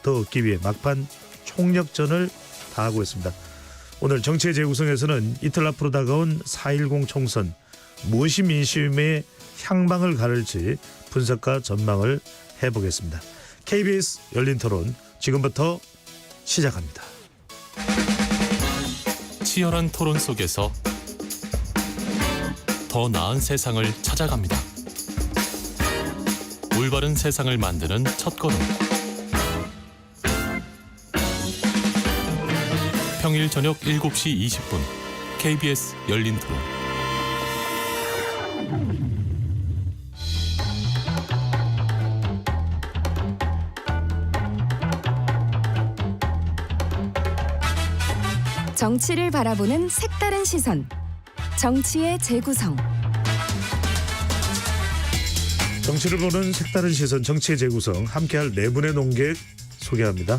더 얻기 위해 막판 총력전을 다하고 있습니다. 오늘 정치의 재구성에서는 이틀 앞으로 다가온 4.10 총선 무엇이 민심의 향방을 가를지 분석과 전망을 해보겠습니다. KBS 열린 토론 지금부터 시작합니다. 치열한 토론 속에서 더 나은 세상을 찾아갑니다. 올바른 세상을 만드는 첫걸음. 평일 저녁 7시 20분 KBS 열린 토론. 정치를 바라보는 색다른 시선. 정치의 재구성. 정치를 보는 색다른 시선 정치의 재구성 함께할 네 분의 논객 소개합니다.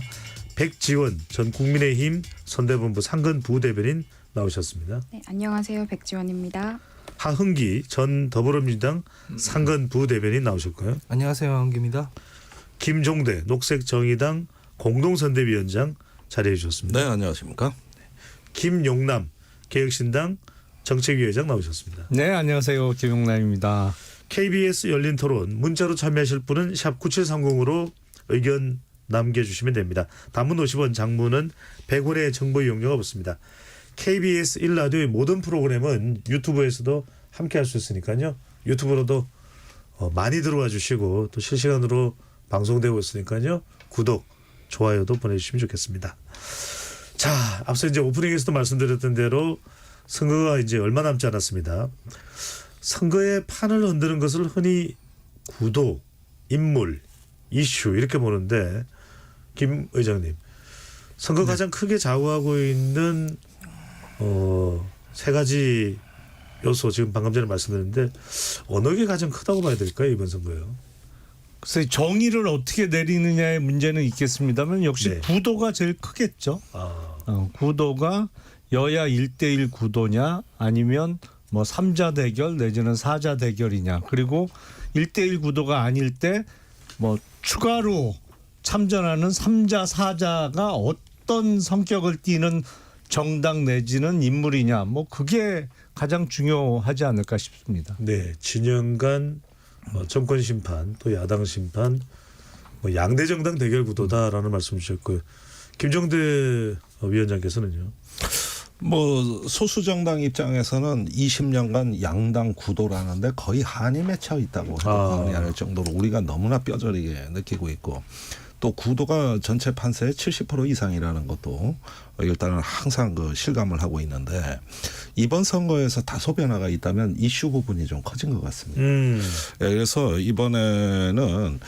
백지원 전 국민의힘 선대본부 상근 부대변인 나오셨습니다. 네, 안녕하세요. 백지원입니다. 하흥기 전 더불어민주당 상근 부대변인 나오셨고요. 안녕하세요. 하흥기입니다. 김종대 녹색정의당 공동선대위원장 자리해 주셨습니다. 네, 안녕하십니까. 김용남 개혁신당 정책위원장 나오셨습니다. 네, 안녕하세요. 김용남입니다. KBS 열린 토론 문자로 참여하실 분은 샵 9730으로 의견 남겨주시면 됩니다. 단문 50원, 장문은 100원의 정보 이용료가 붙습니다. KBS 1라디오의 모든 프로그램은 유튜브에서도 함께할 수 있으니까요. 유튜브로도 많이 들어와 주시고 또 실시간으로 방송되고 있으니까요. 구독, 좋아요도 보내주시면 좋겠습니다. 자, 앞서 이제 오프닝에서도 말씀드렸던 대로 선거가 이제 얼마 남지 않았습니다. 선거의 판을 흔드는 것을 흔히 구도, 인물, 이슈 이렇게 보는데 김 의장님, 선거 가장 크게 좌우하고 있는 세 가지 요소 지금 방금 전에 말씀드렸는데 어느 게 가장 크다고 봐야 될까요, 이번 선거요? 글쎄 정의를 어떻게 내리느냐의 문제는 있겠습니다만 역시 네. 구도가 제일 크겠죠. 구도가 여야 1대1 구도냐 아니면 뭐 3자 대결 내지는 4자 대결이냐. 그리고 1대1 구도가 아닐 때 뭐 추가로 참전하는 3자 4자가 어떤 성격을 띠는 정당 내지는 인물이냐. 뭐 그게 가장 중요하지 않을까 싶습니다. 네, 진영 간 정권 심판 또 야당 심판 뭐 양대 정당 대결 구도다라는 말씀 주셨고요. 김종대 위원장께서는요. 뭐 소수 정당 입장에서는 20년간 양당 구도라는데 거의 한이 맺혀 있다고 해도 과언이 아닐 정도로 우리가 너무나 뼈저리게 느끼고 있고 또 구도가 전체 판세의 70% 이상이라는 것도 일단은 항상 그 실감을 하고 있는데 이번 선거에서 다소 변화가 있다면 이슈 부분이 좀 커진 것 같습니다. 그래서 이번에는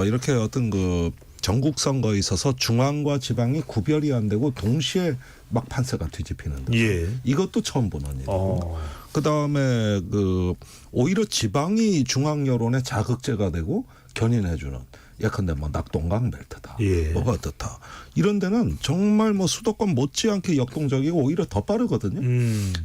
이렇게 어떤 그 전국 선거에 있어서 중앙과 지방이 구별이 안 되고 동시에 막 판세가 뒤집히는 데 예. 이것도 처음 보는 일이고 그다음에 그 오히려 지방이 중앙 여론의 자극제가 되고 견인해주는 예컨대 뭐 낙동강 벨트다. 예. 뭐가 어떻다. 이런 데는 정말 뭐 수도권 못지않게 역동적이고 오히려 더 빠르거든요.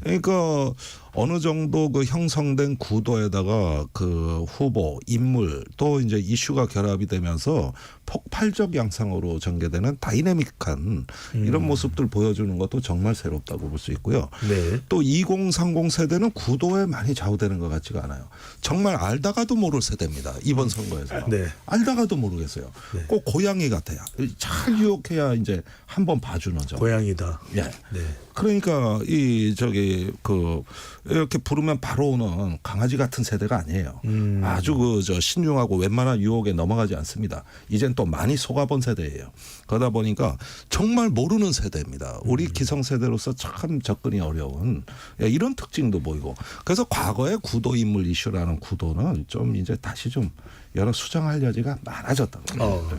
그러니까 어느 정도 그 형성된 구도에다가 그 후보, 인물 또 이제 이슈가 결합이 되면서 폭발적 양상으로 전개되는 다이내믹한 이런 모습들 보여주는 것도 정말 새롭다고 볼 수 있고요. 네. 또 2030 세대는 구도에 많이 좌우되는 것 같지가 않아요. 정말 알다가도 모를 세대입니다. 이번 선거에서. 네. 알다가도 모르겠어요. 네. 꼭 고양이 같아요. 잘 유혹해야 이제 한번 봐주는 점. 고양이다. 예. 네. 그러니까 이 저기 그 이렇게 부르면 바로 오는 강아지 같은 세대가 아니에요. 아주 그 저 신중하고 웬만한 유혹에 넘어가지 않습니다. 이젠 또 많이 속아본 세대예요. 그러다 보니까 정말 모르는 세대입니다. 우리 기성세대로서 참 접근이 어려운 이런 특징도 보이고 그래서 과거의 구도 인물 이슈라는 구도는 좀 이제 다시 좀 여러 수정할 여지가 많아졌다고.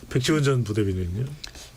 백지원 전 부대변인은요.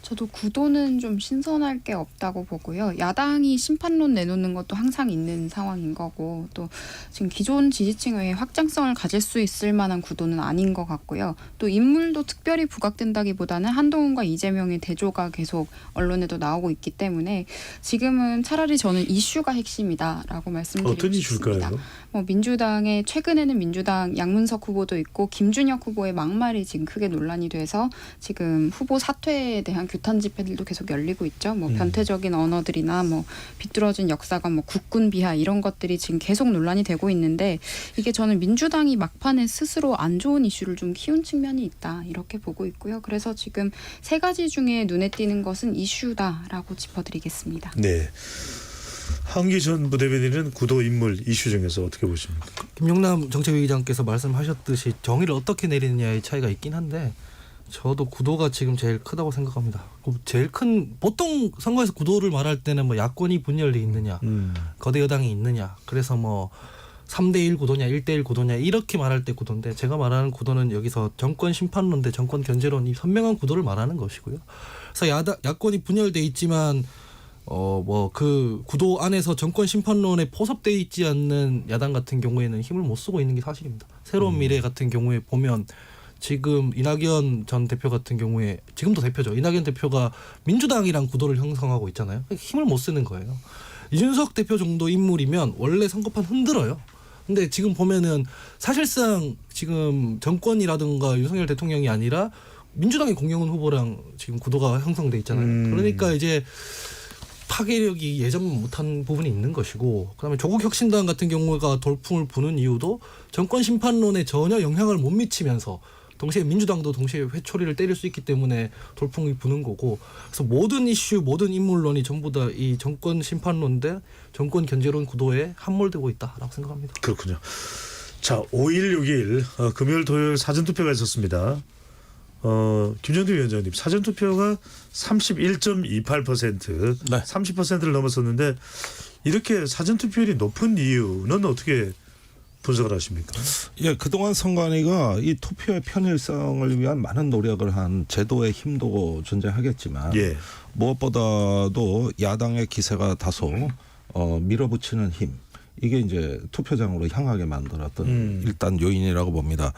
저도 구도는 좀 신선할 게 없다고 보고요. 야당이 심판론 내놓는 것도 항상 있는 상황인 거고 또 지금 기존 지지층 외에 확장성을 가질 수 있을 만한 구도는 아닌 것 같고요. 또 인물도 특별히 부각된다기보다는 한동훈과 이재명의 대조가 계속 언론에도 나오고 있기 때문에 지금은 차라리 저는 이슈가 핵심이다라고 말씀드리고 어떤 싶습니다. 이슈일까요? 민주당의 최근에는 민주당 양문석 후보도 있고 김준혁 후보의 막말이 지금 크게 논란이 돼서 지금 후보 사퇴에 대한 규탄 집회들도 계속 열리고 있죠. 변태적인 언어들이나 비뚤어진 역사관, 국군 비하 이런 것들이 지금 계속 논란이 되고 있는데 이게 저는 민주당이 막판에 스스로 안 좋은 이슈를 좀 키운 측면이 있다 이렇게 보고 있고요. 그래서 지금 세 가지 중에 눈에 띄는 것은 이슈다라고 짚어드리겠습니다. 네. 한기 전 부대변인은 구도 인물 이슈 중에서 어떻게 보십니까? 김용남 정책위의장께서 말씀하셨듯이 정의를 어떻게 내리느냐의 차이가 있긴 한데 저도 구도가 지금 제일 크다고 생각합니다. 제일 큰 보통 선거에서 구도를 말할 때는 야권이 분열돼 있느냐, 거대 여당이 있느냐, 그래서 3대1 구도냐, 1대1 구도냐 이렇게 말할 때 구도인데 제가 말하는 구도는 여기서 정권 심판론 대 정권 견제론 이 선명한 구도를 말하는 것이고요. 그래서 야권이 분열돼 있지만 그 구도 안에서 정권 심판론에 포섭돼 있지 않는 야당 같은 경우에는 힘을 못 쓰고 있는 게 사실입니다. 새로운 미래 같은 경우에 보면 지금 이낙연 전 대표 같은 경우에 지금도 대표죠. 이낙연 대표가 민주당이랑 구도를 형성하고 있잖아요. 힘을 못 쓰는 거예요. 이준석 대표 정도 인물이면 원래 선거판 흔들어요. 근데 지금 보면은 사실상 지금 정권이라든가 윤석열 대통령이 아니라 민주당의 공영훈 후보랑 지금 구도가 형성돼 있잖아요. 그러니까 이제 파괴력이 예전 못한 부분이 있는 것이고 그다음에 조국 혁신당 같은 경우가 돌풍을 부는 이유도 정권 심판론에 전혀 영향을 못 미치면서 동시에 민주당도 동시에 회초리를 때릴 수 있기 때문에 돌풍이 부는 거고 그래서 모든 이슈 모든 인물론이 전부 다 이 정권 심판론 대 정권 견제론 구도에 함몰되고 있다라고 생각합니다. 그렇군요. 자, 5일 6일 금요일 토요일 사전투표가 있었습니다. 김정두 위원장님 사전투표가 31.28% 네. 30%를 넘었었는데 이렇게 사전투표율이 높은 이유는 어떻게 분석을 하십니까? 예, 그동안 선관위가 이 투표의 편일성을 위한 많은 노력을 한 제도의 힘도 존재하겠지만 예. 무엇보다도 야당의 기세가 다소 밀어붙이는 힘 이게 이제 투표장으로 향하게 만들었던 일단 요인이라고 봅니다.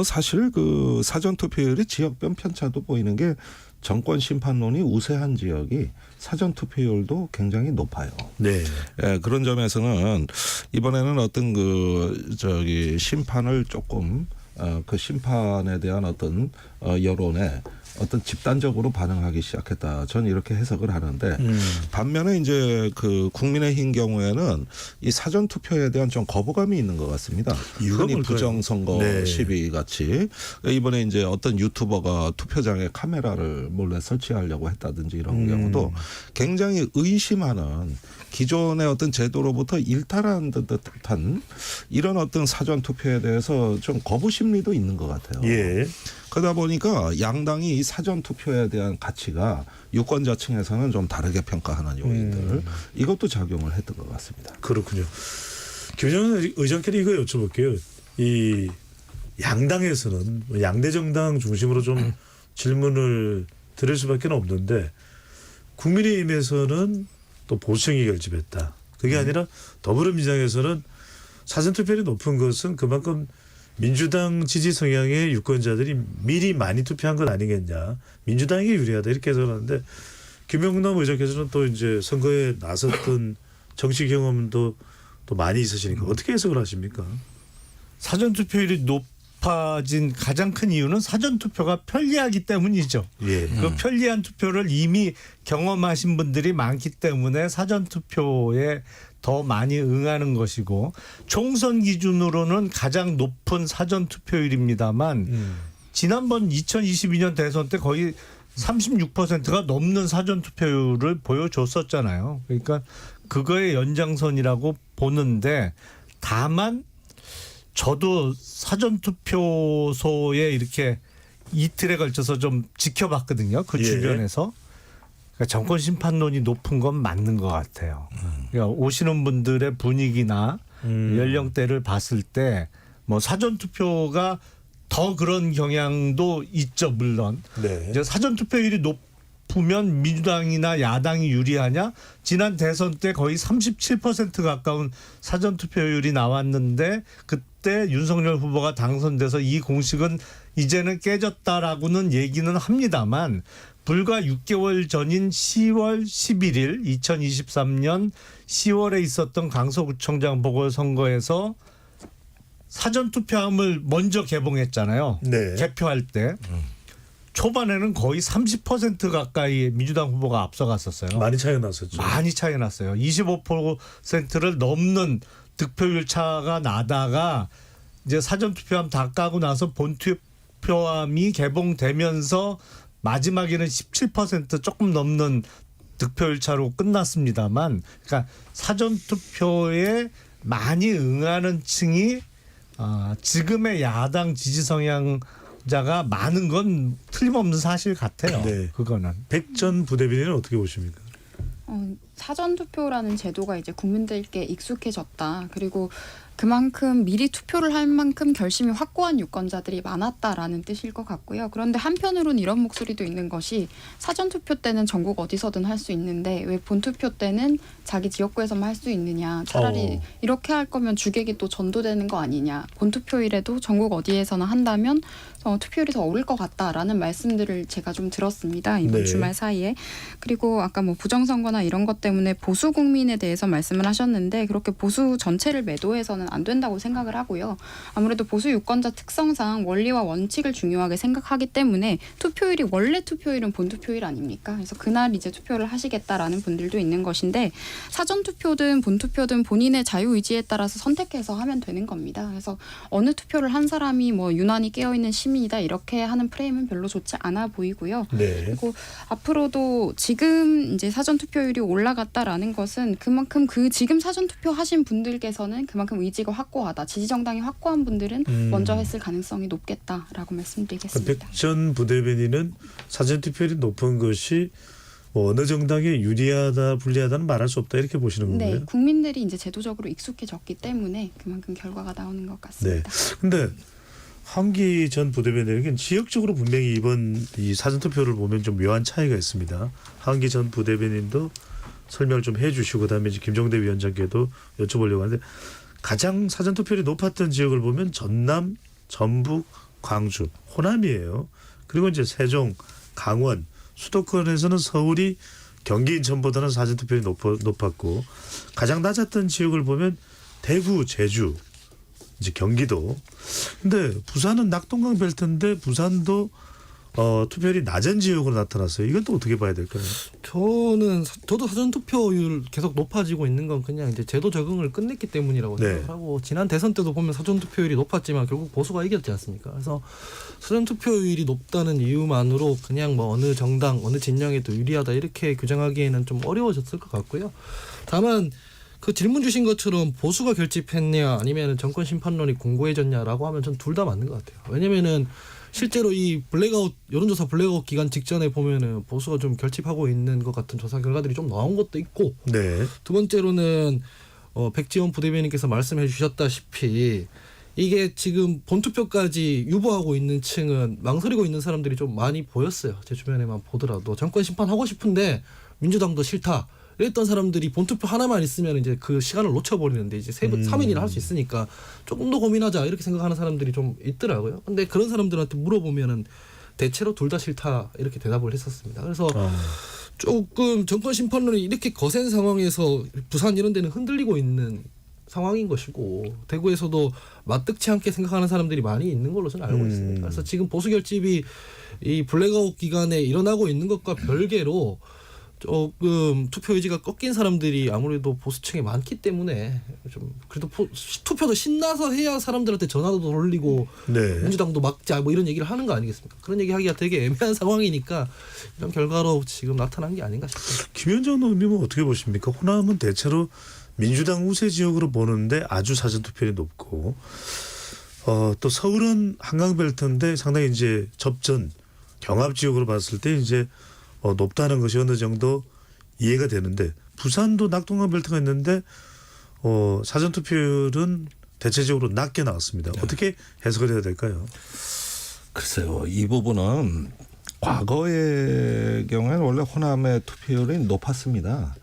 사실 그 사전 투표율이 지역별 편차도 보이는 게 정권 심판론이 우세한 지역이 사전 투표율도 굉장히 높아요. 네. 예, 그런 점에서는 이번에는 어떤 심판을 조금 그 심판에 대한 어떤 여론에 어떤 집단적으로 반응하기 시작했다. 저는 이렇게 해석을 하는데 반면에 이제 그 국민의힘 경우에는 이 사전 투표에 대한 좀 거부감이 있는 것 같습니다. 이유가 흔히 뭘까요? 부정선거 네. 시비 같이 이번에 이제 어떤 유튜버가 투표장에 카메라를 몰래 설치하려고 했다든지 이런 경우도 굉장히 의심하는 기존의 어떤 제도로부터 일탈한 듯한 이런 어떤 사전 투표에 대해서 좀 거부 심리도 있는 것 같아요. 예. 그러다 보니까 양당이 이 사전 투표에 대한 가치가 유권자층에서는 좀 다르게 평가하는 요인들 이것도 작용을 했던 것 같습니다. 그렇군요. 김정은 의장께는 이거 여쭤볼게요. 이 양당에서는 양대 정당 중심으로 좀 질문을 드릴 수밖에 없는데 국민의힘에서는 또 보수층이 결집했다. 그게 아니라 더불어민주당에서는 사전투표율이 높은 것은 그만큼 민주당 지지 성향의 유권자들이 미리 많이 투표한 건 아니겠냐. 민주당에게 유리하다 이렇게 해석하는데 김용남 의장께서는 또 이제 선거에 나섰던 정치 경험도 또 많이 있으시니까 어떻게 해석을 하십니까? 사전투표율이 높아진 가장 큰 이유는 사전투표가 편리하기 때문이죠. 예. 그 편리한 투표를 이미 경험하신 분들이 많기 때문에 사전투표에 더 많이 응하는 것이고 총선 기준으로는 가장 높은 사전투표율입니다만 지난번 2022년 대선 때 거의 36%가 넘는 사전투표율을 보여줬었잖아요. 그러니까 그거의 연장선이라고 보는데 다만 저도 사전투표소에 이렇게 이틀에 걸쳐서 좀 지켜봤거든요. 그 예. 주변에서. 그러니까 정권 심판론이 높은 건 맞는 것 같아요. 그러니까 오시는 분들의 분위기나 연령대를 봤을 때 사전 투표가 더 그런 경향도 있죠, 물론. 네. 이제 사전 투표율이 높은 높으면 민주당이나 야당이 유리하냐? 지난 대선 때 거의 37% 가까운 사전투표율이 나왔는데 그때 윤석열 후보가 당선돼서 이 공식은 이제는 깨졌다라고는 얘기는 합니다만 불과 6개월 전인 10월 11일 2023년 10월에 있었던 강서구청장 보궐선거에서 사전투표함을 먼저 개봉했잖아요. 네. 개표할 때. 초반에는 거의 30% 가까이 민주당 후보가 앞서갔었어요. 많이 차이가 났었죠. 많이 차이 났어요. 25%를 넘는 득표율 차가 나다가 이제 사전투표함 다 까고 나서 본투표함이 개봉되면서 마지막에는 17% 조금 넘는 득표율 차로 끝났습니다만, 그러니까 사전투표에 많이 응하는 층이 지금의 야당 지지 성향자가 많은 건 틀림없는 사실 같아요. 네. 그거는. 백전 부대변인은 어떻게 보십니까? 사전투표라는 제도가 이제 국민들께 익숙해졌다. 그리고 그만큼 미리 투표를 할 만큼 결심이 확고한 유권자들이 많았다라는 뜻일 것 같고요. 그런데 한편으로는 이런 목소리도 있는 것이 사전투표 때는 전국 어디서든 할 수 있는데 왜 본투표 때는 자기 지역구에서만 할 수 있느냐. 차라리 이렇게 할 거면 주객이 또 전도되는 거 아니냐. 본투표일에도 전국 어디에서나 한다면 투표율이 더 오를 것 같다라는 말씀들을 제가 좀 들었습니다. 이번 네. 주말 사이에. 그리고 아까 뭐 부정선거나 이런 것 때문에 보수 국민에 대해서 말씀을 하셨는데 그렇게 보수 전체를 매도해서는 안 된다고 생각을 하고요. 아무래도 보수 유권자 특성상 원리와 원칙을 중요하게 생각하기 때문에 투표율이 원래 투표율은 본투표일 아닙니까? 그래서 그날 이제 투표를 하시겠다라는 분들도 있는 것인데 사전투표든 본투표든 본인의 자유의지에 따라서 선택해서 하면 되는 겁니다. 그래서 어느 투표를 한 사람이 뭐 유난히 깨어있는 시민이다 이렇게 하는 프레임은 별로 좋지 않아 보이고요. 네. 그리고 앞으로도 지금 이제 사전투표율이 올라갔다라는 것은 그만큼 그 지금 사전투표 하신 분들께서는 그만큼 의지가 확고하다. 지지정당이 확고한 분들은 먼저 했을 가능성이 높겠다라고 말씀드리겠습니다. 백전 부대변인은 사전투표율이 높은 것이 뭐 어느 정당에 유리하다 불리하다는 말할 수 없다 이렇게 보시는 건가요? 네, 국민들이 이제 제도적으로 익숙해졌기 때문에 그만큼 결과가 나오는 것 같습니다. 네. 근데 한기 전 부대변인에게는 지역적으로 분명히 이번 이 사전투표를 보면 좀 묘한 차이가 있습니다. 한기 전 부대변인도 설명을 좀 해주시고 그다음에 이제 김종대 위원장께도 여쭤보려고 하는데 가장 사전투표율이 높았던 지역을 보면 전남, 전북, 광주, 호남이에요. 그리고 이제 세종, 강원, 수도권에서는 서울이 경기 인천보다는 사전투표율이 높았고 가장 낮았던 지역을 보면 대구, 제주, 이제 경기도. 근데 부산은 낙동강 벨트인데 부산도 투표율이 낮은 지역으로 나타났어요. 이건 또 어떻게 봐야 될까요? 저도 사전 투표율 계속 높아지고 있는 건 그냥 이제 제도 적응을 끝냈기 때문이라고 네. 생각하고 지난 대선 때도 보면 사전 투표율이 높았지만 결국 보수가 이겼지 않습니까? 그래서 사전 투표율이 높다는 이유만으로 그냥 뭐 어느 정당 어느 진영에도 유리하다 이렇게 규정하기에는 좀 어려워졌을 것 같고요. 다만 그 질문 주신 것처럼 보수가 결집했냐 아니면 정권 심판론이 공고해졌냐라고 하면 전 둘 다 맞는 것 같아요. 왜냐면은 실제로 이 블랙아웃 여론조사 블랙아웃 기간 직전에 보면은 보수가 좀 결집하고 있는 것 같은 조사 결과들이 좀 나온 것도 있고 네. 두 번째로는 백지원 부대변인께서 말씀해 주셨다시피 이게 지금 본투표까지 유보하고 있는 층은 망설이고 있는 사람들이 좀 많이 보였어요. 제 주변에만 보더라도 정권 심판하고 싶은데 민주당도 싫다. 이랬던 사람들이 본투표 하나만 있으면 이제 그 시간을 놓쳐버리는데 이제 3일이나 할 수 있으니까 조금 더 고민하자 이렇게 생각하는 사람들이 좀 있더라고요. 근데 그런 사람들한테 물어보면은 대체로 둘 다 싫다 이렇게 대답을 했었습니다. 그래서 조금 정권 심판론이 이렇게 거센 상황에서 부산 이런 데는 흔들리고 있는 상황인 것이고 대구에서도 마뜩치 않게 생각하는 사람들이 많이 있는 걸로 저는 알고 있습니다. 그래서 지금 보수 결집이 이 블랙아웃 기간에 일어나고 있는 것과 별개로 조금 투표 의지가 꺾인 사람들이 아무래도 보수층에 많기 때문에 좀 그래도 투표도 신나서 해야 사람들한테 전화도 돌리고 네. 민주당도 막자 뭐 이런 얘기를 하는 거 아니겠습니까? 그런 얘기하기가 되게 애매한 상황이니까 이런 결과로 지금 나타난 게 아닌가 싶습니다. 김현정 의원님은 어떻게 보십니까? 호남은 대체로 민주당 우세 지역으로 보는데 아주 사전투표율이 높고 또 서울은 한강벨트인데 상당히 이제 접전 경합 지역으로 봤을 때 이제 높다는 것이 어느 정도 이해가 되는데 부산도 낙동강 벨트가 있는데 사전투표율은 대체적으로 낮게 나왔습니다. 어떻게 해석을 해야 될까요? 글쎄요, 이 부분은 과거의 경우에는 원래 호남의 투표율이 높았습니다.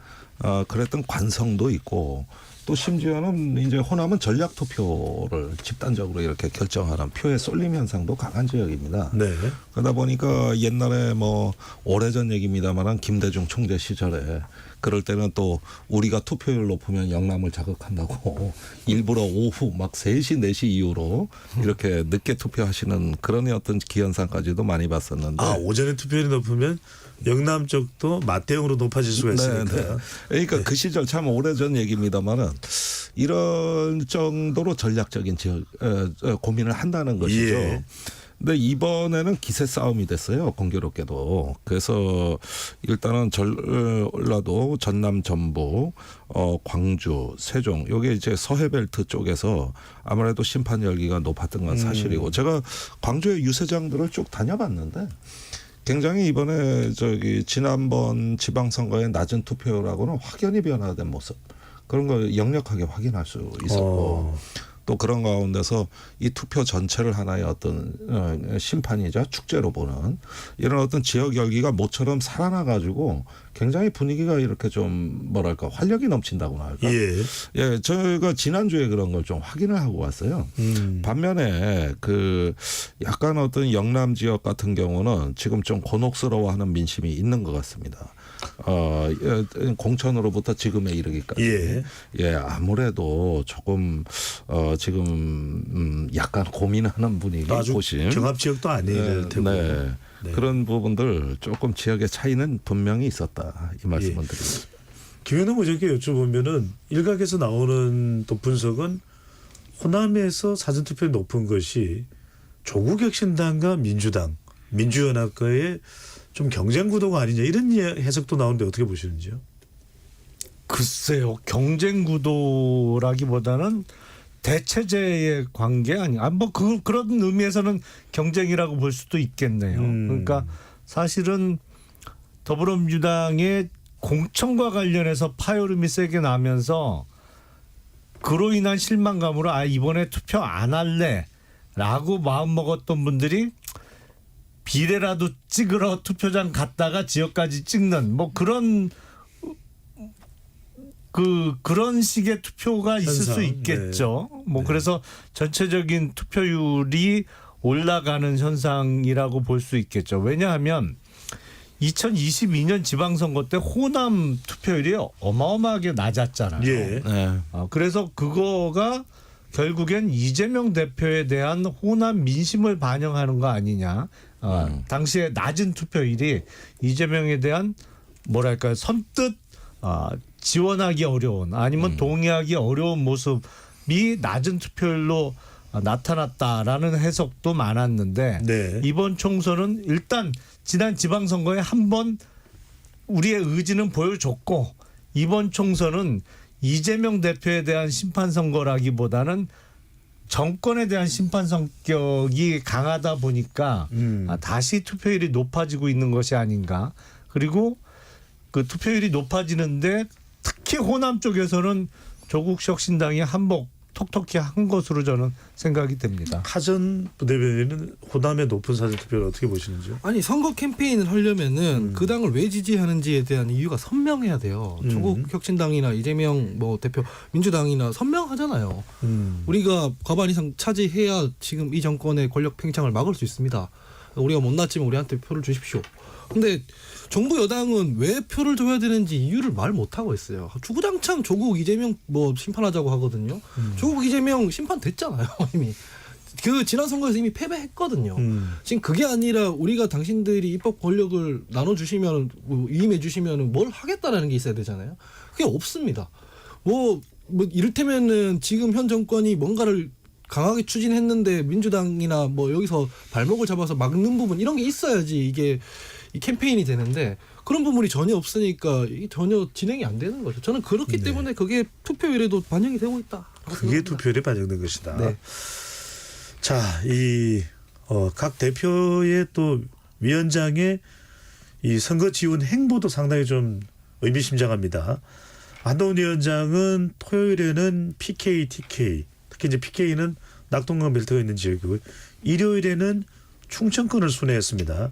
그랬던 관성도 있고 또 심지어는 이제 호남은 전략 투표를 집단적으로 이렇게 결정하는 표의 쏠림 현상도 강한 지역입니다. 네. 그러다 보니까 옛날에 뭐 오래전 얘기입니다만은 김대중 총재 시절에 그럴 때는 또 우리가 투표율 높으면 영남을 자극한다고 일부러 오후 막 3시, 4시 이후로 이렇게 늦게 투표하시는 그런 어떤 기현상까지도 많이 봤었는데. 오전에 투표율이 높으면 영남 쪽도 맞대응으로 높아질 수가 있으니까. 네. 그러니까 그 시절 참 오래전 얘기입니다만은 이런 정도로 전략적인 고민을 한다는 것이죠. 예. 근데 이번에는 기세 싸움이 됐어요. 공교롭게도. 그래서 일단은 전라도, 전남, 전북, 광주, 세종 요게 이제 서해벨트 쪽에서 아무래도 심판 열기가 높았던 건 사실이고 제가 광주의 유세장들을 쭉 다녀봤는데 굉장히 이번에 지난번 지방선거의 낮은 투표율하고는 확연히 변화된 모습 그런 걸 역력하게 확인할 수 있었고 또 그런 가운데서 이 투표 전체를 하나의 어떤 심판이자 축제로 보는 이런 어떤 지역 열기가 모처럼 살아나가지고 굉장히 분위기가 이렇게 좀 뭐랄까 활력이 넘친다고나 할까. 예, 저희가 지난주에 그런 걸 좀 확인을 하고 왔어요. 반면에 그 약간 어떤 영남 지역 같은 경우는 지금 좀 곤혹스러워하는 민심이 있는 것 같습니다. 공천으로부터 지금에 이르기까지 아무래도 조금 지금 약간 고민하는 분위기 아주 보심 경합 지역도 아닐 테고 네. 그런 부분들 조금 지역의 차이는 분명히 있었다 이 말씀을 드립니다. 김현우 의원께 여쭤보면은 일각에서 나오는 또 분석은 호남에서 사전투표율이 높은 것이 조국혁신당과 민주당, 민주연합과의 좀 경쟁 구도가 아니냐 이런 해석도 나오는데 어떻게 보시는지요? 글쎄요. 경쟁 구도라기보다는 대체제의 관계 아니야. 뭐 그런 의미에서는 경쟁이라고 볼 수도 있겠네요. 그러니까 사실은 더불어민주당의 공천과 관련해서 파열음이 세게 나면서 그로 인한 실망감으로 이번에 투표 안 할래라고 마음먹었던 분들이 비례라도 찍으러 투표장 갔다가 지역까지 찍는 뭐 그런 식의 투표가 있을 현상, 수 있겠죠. 뭐 그래서 전체적인 투표율이 올라가는 현상이라고 볼 수 있겠죠. 왜냐하면 2022년 지방선거 때 호남 투표율이 어마어마하게 낮았잖아요. 예. 그래서 그거가 결국엔 이재명 대표에 대한 호남 민심을 반영하는 거 아니냐. 당시에 낮은 투표율이 이재명에 대한 뭐랄까 선뜻 지원하기 어려운 아니면 동의하기 어려운 모습이 낮은 투표율로 나타났다라는 해석도 많았는데 이번 총선은 일단 지난 지방선거에 한번 우리의 의지는 보여줬고 이번 총선은 이재명 대표에 대한 심판 선거라기보다는 정권에 대한 심판 성격이 강하다 보니까 다시 투표율이 높아지고 있는 것이 아닌가. 그리고 그 투표율이 높아지는데 특히 호남 쪽에서는 조국 혁신당이 한몫 톡톡히 한 것으로 저는 생각이 됩니다. 하전 부대변인은 호남의 높은 사전투표를 어떻게 보시는지요? 아니 선거 캠페인을 하려면은 그 당을 왜 지지하는지에 대한 이유가 선명해야 돼요. 조국 혁신당이나 이재명 뭐 대표 민주당이나 선명하잖아요. 우리가 과반 이상 차지해야 지금 이 정권의 권력 팽창을 막을 수 있습니다. 우리가 못났지만 우리한테 표를 주십시오. 근데 정부 여당은 왜 표를 줘야 되는지 이유를 말 못하고 있어요. 주구장창 조국 이재명 뭐 심판하자고 하거든요. 조국 이재명 심판됐잖아요. 이미. 그 지난 선거에서 이미 패배했거든요. 지금 그게 아니라 우리가 당신들이 입법 권력을 나눠주시면 위임해주시면 뭘 하겠다라는 게 있어야 되잖아요. 그게 없습니다. 뭐 이를테면은 지금 현 정권이 뭔가를 강하게 추진했는데 민주당이나 뭐 여기서 발목을 잡아서 막는 부분 이런 게 있어야지 이게 이 캠페인이 되는데 그런 부분이 전혀 없으니까 이게 전혀 진행이 안 되는 거죠. 저는 그렇기 때문에 그게 투표율에도 반영이 되고 있다. 그게 투표율에 반영된 것이다. 네. 자, 각 대표의 또 위원장의 이 선거 지원 행보도 상당히 좀 의미심장합니다. 한동훈 위원장은 토요일에는 PK, TK, 특히 이제 PK는 낙동강 벨트가 있는 지역이고 일요일에는 충청권을 순회했습니다.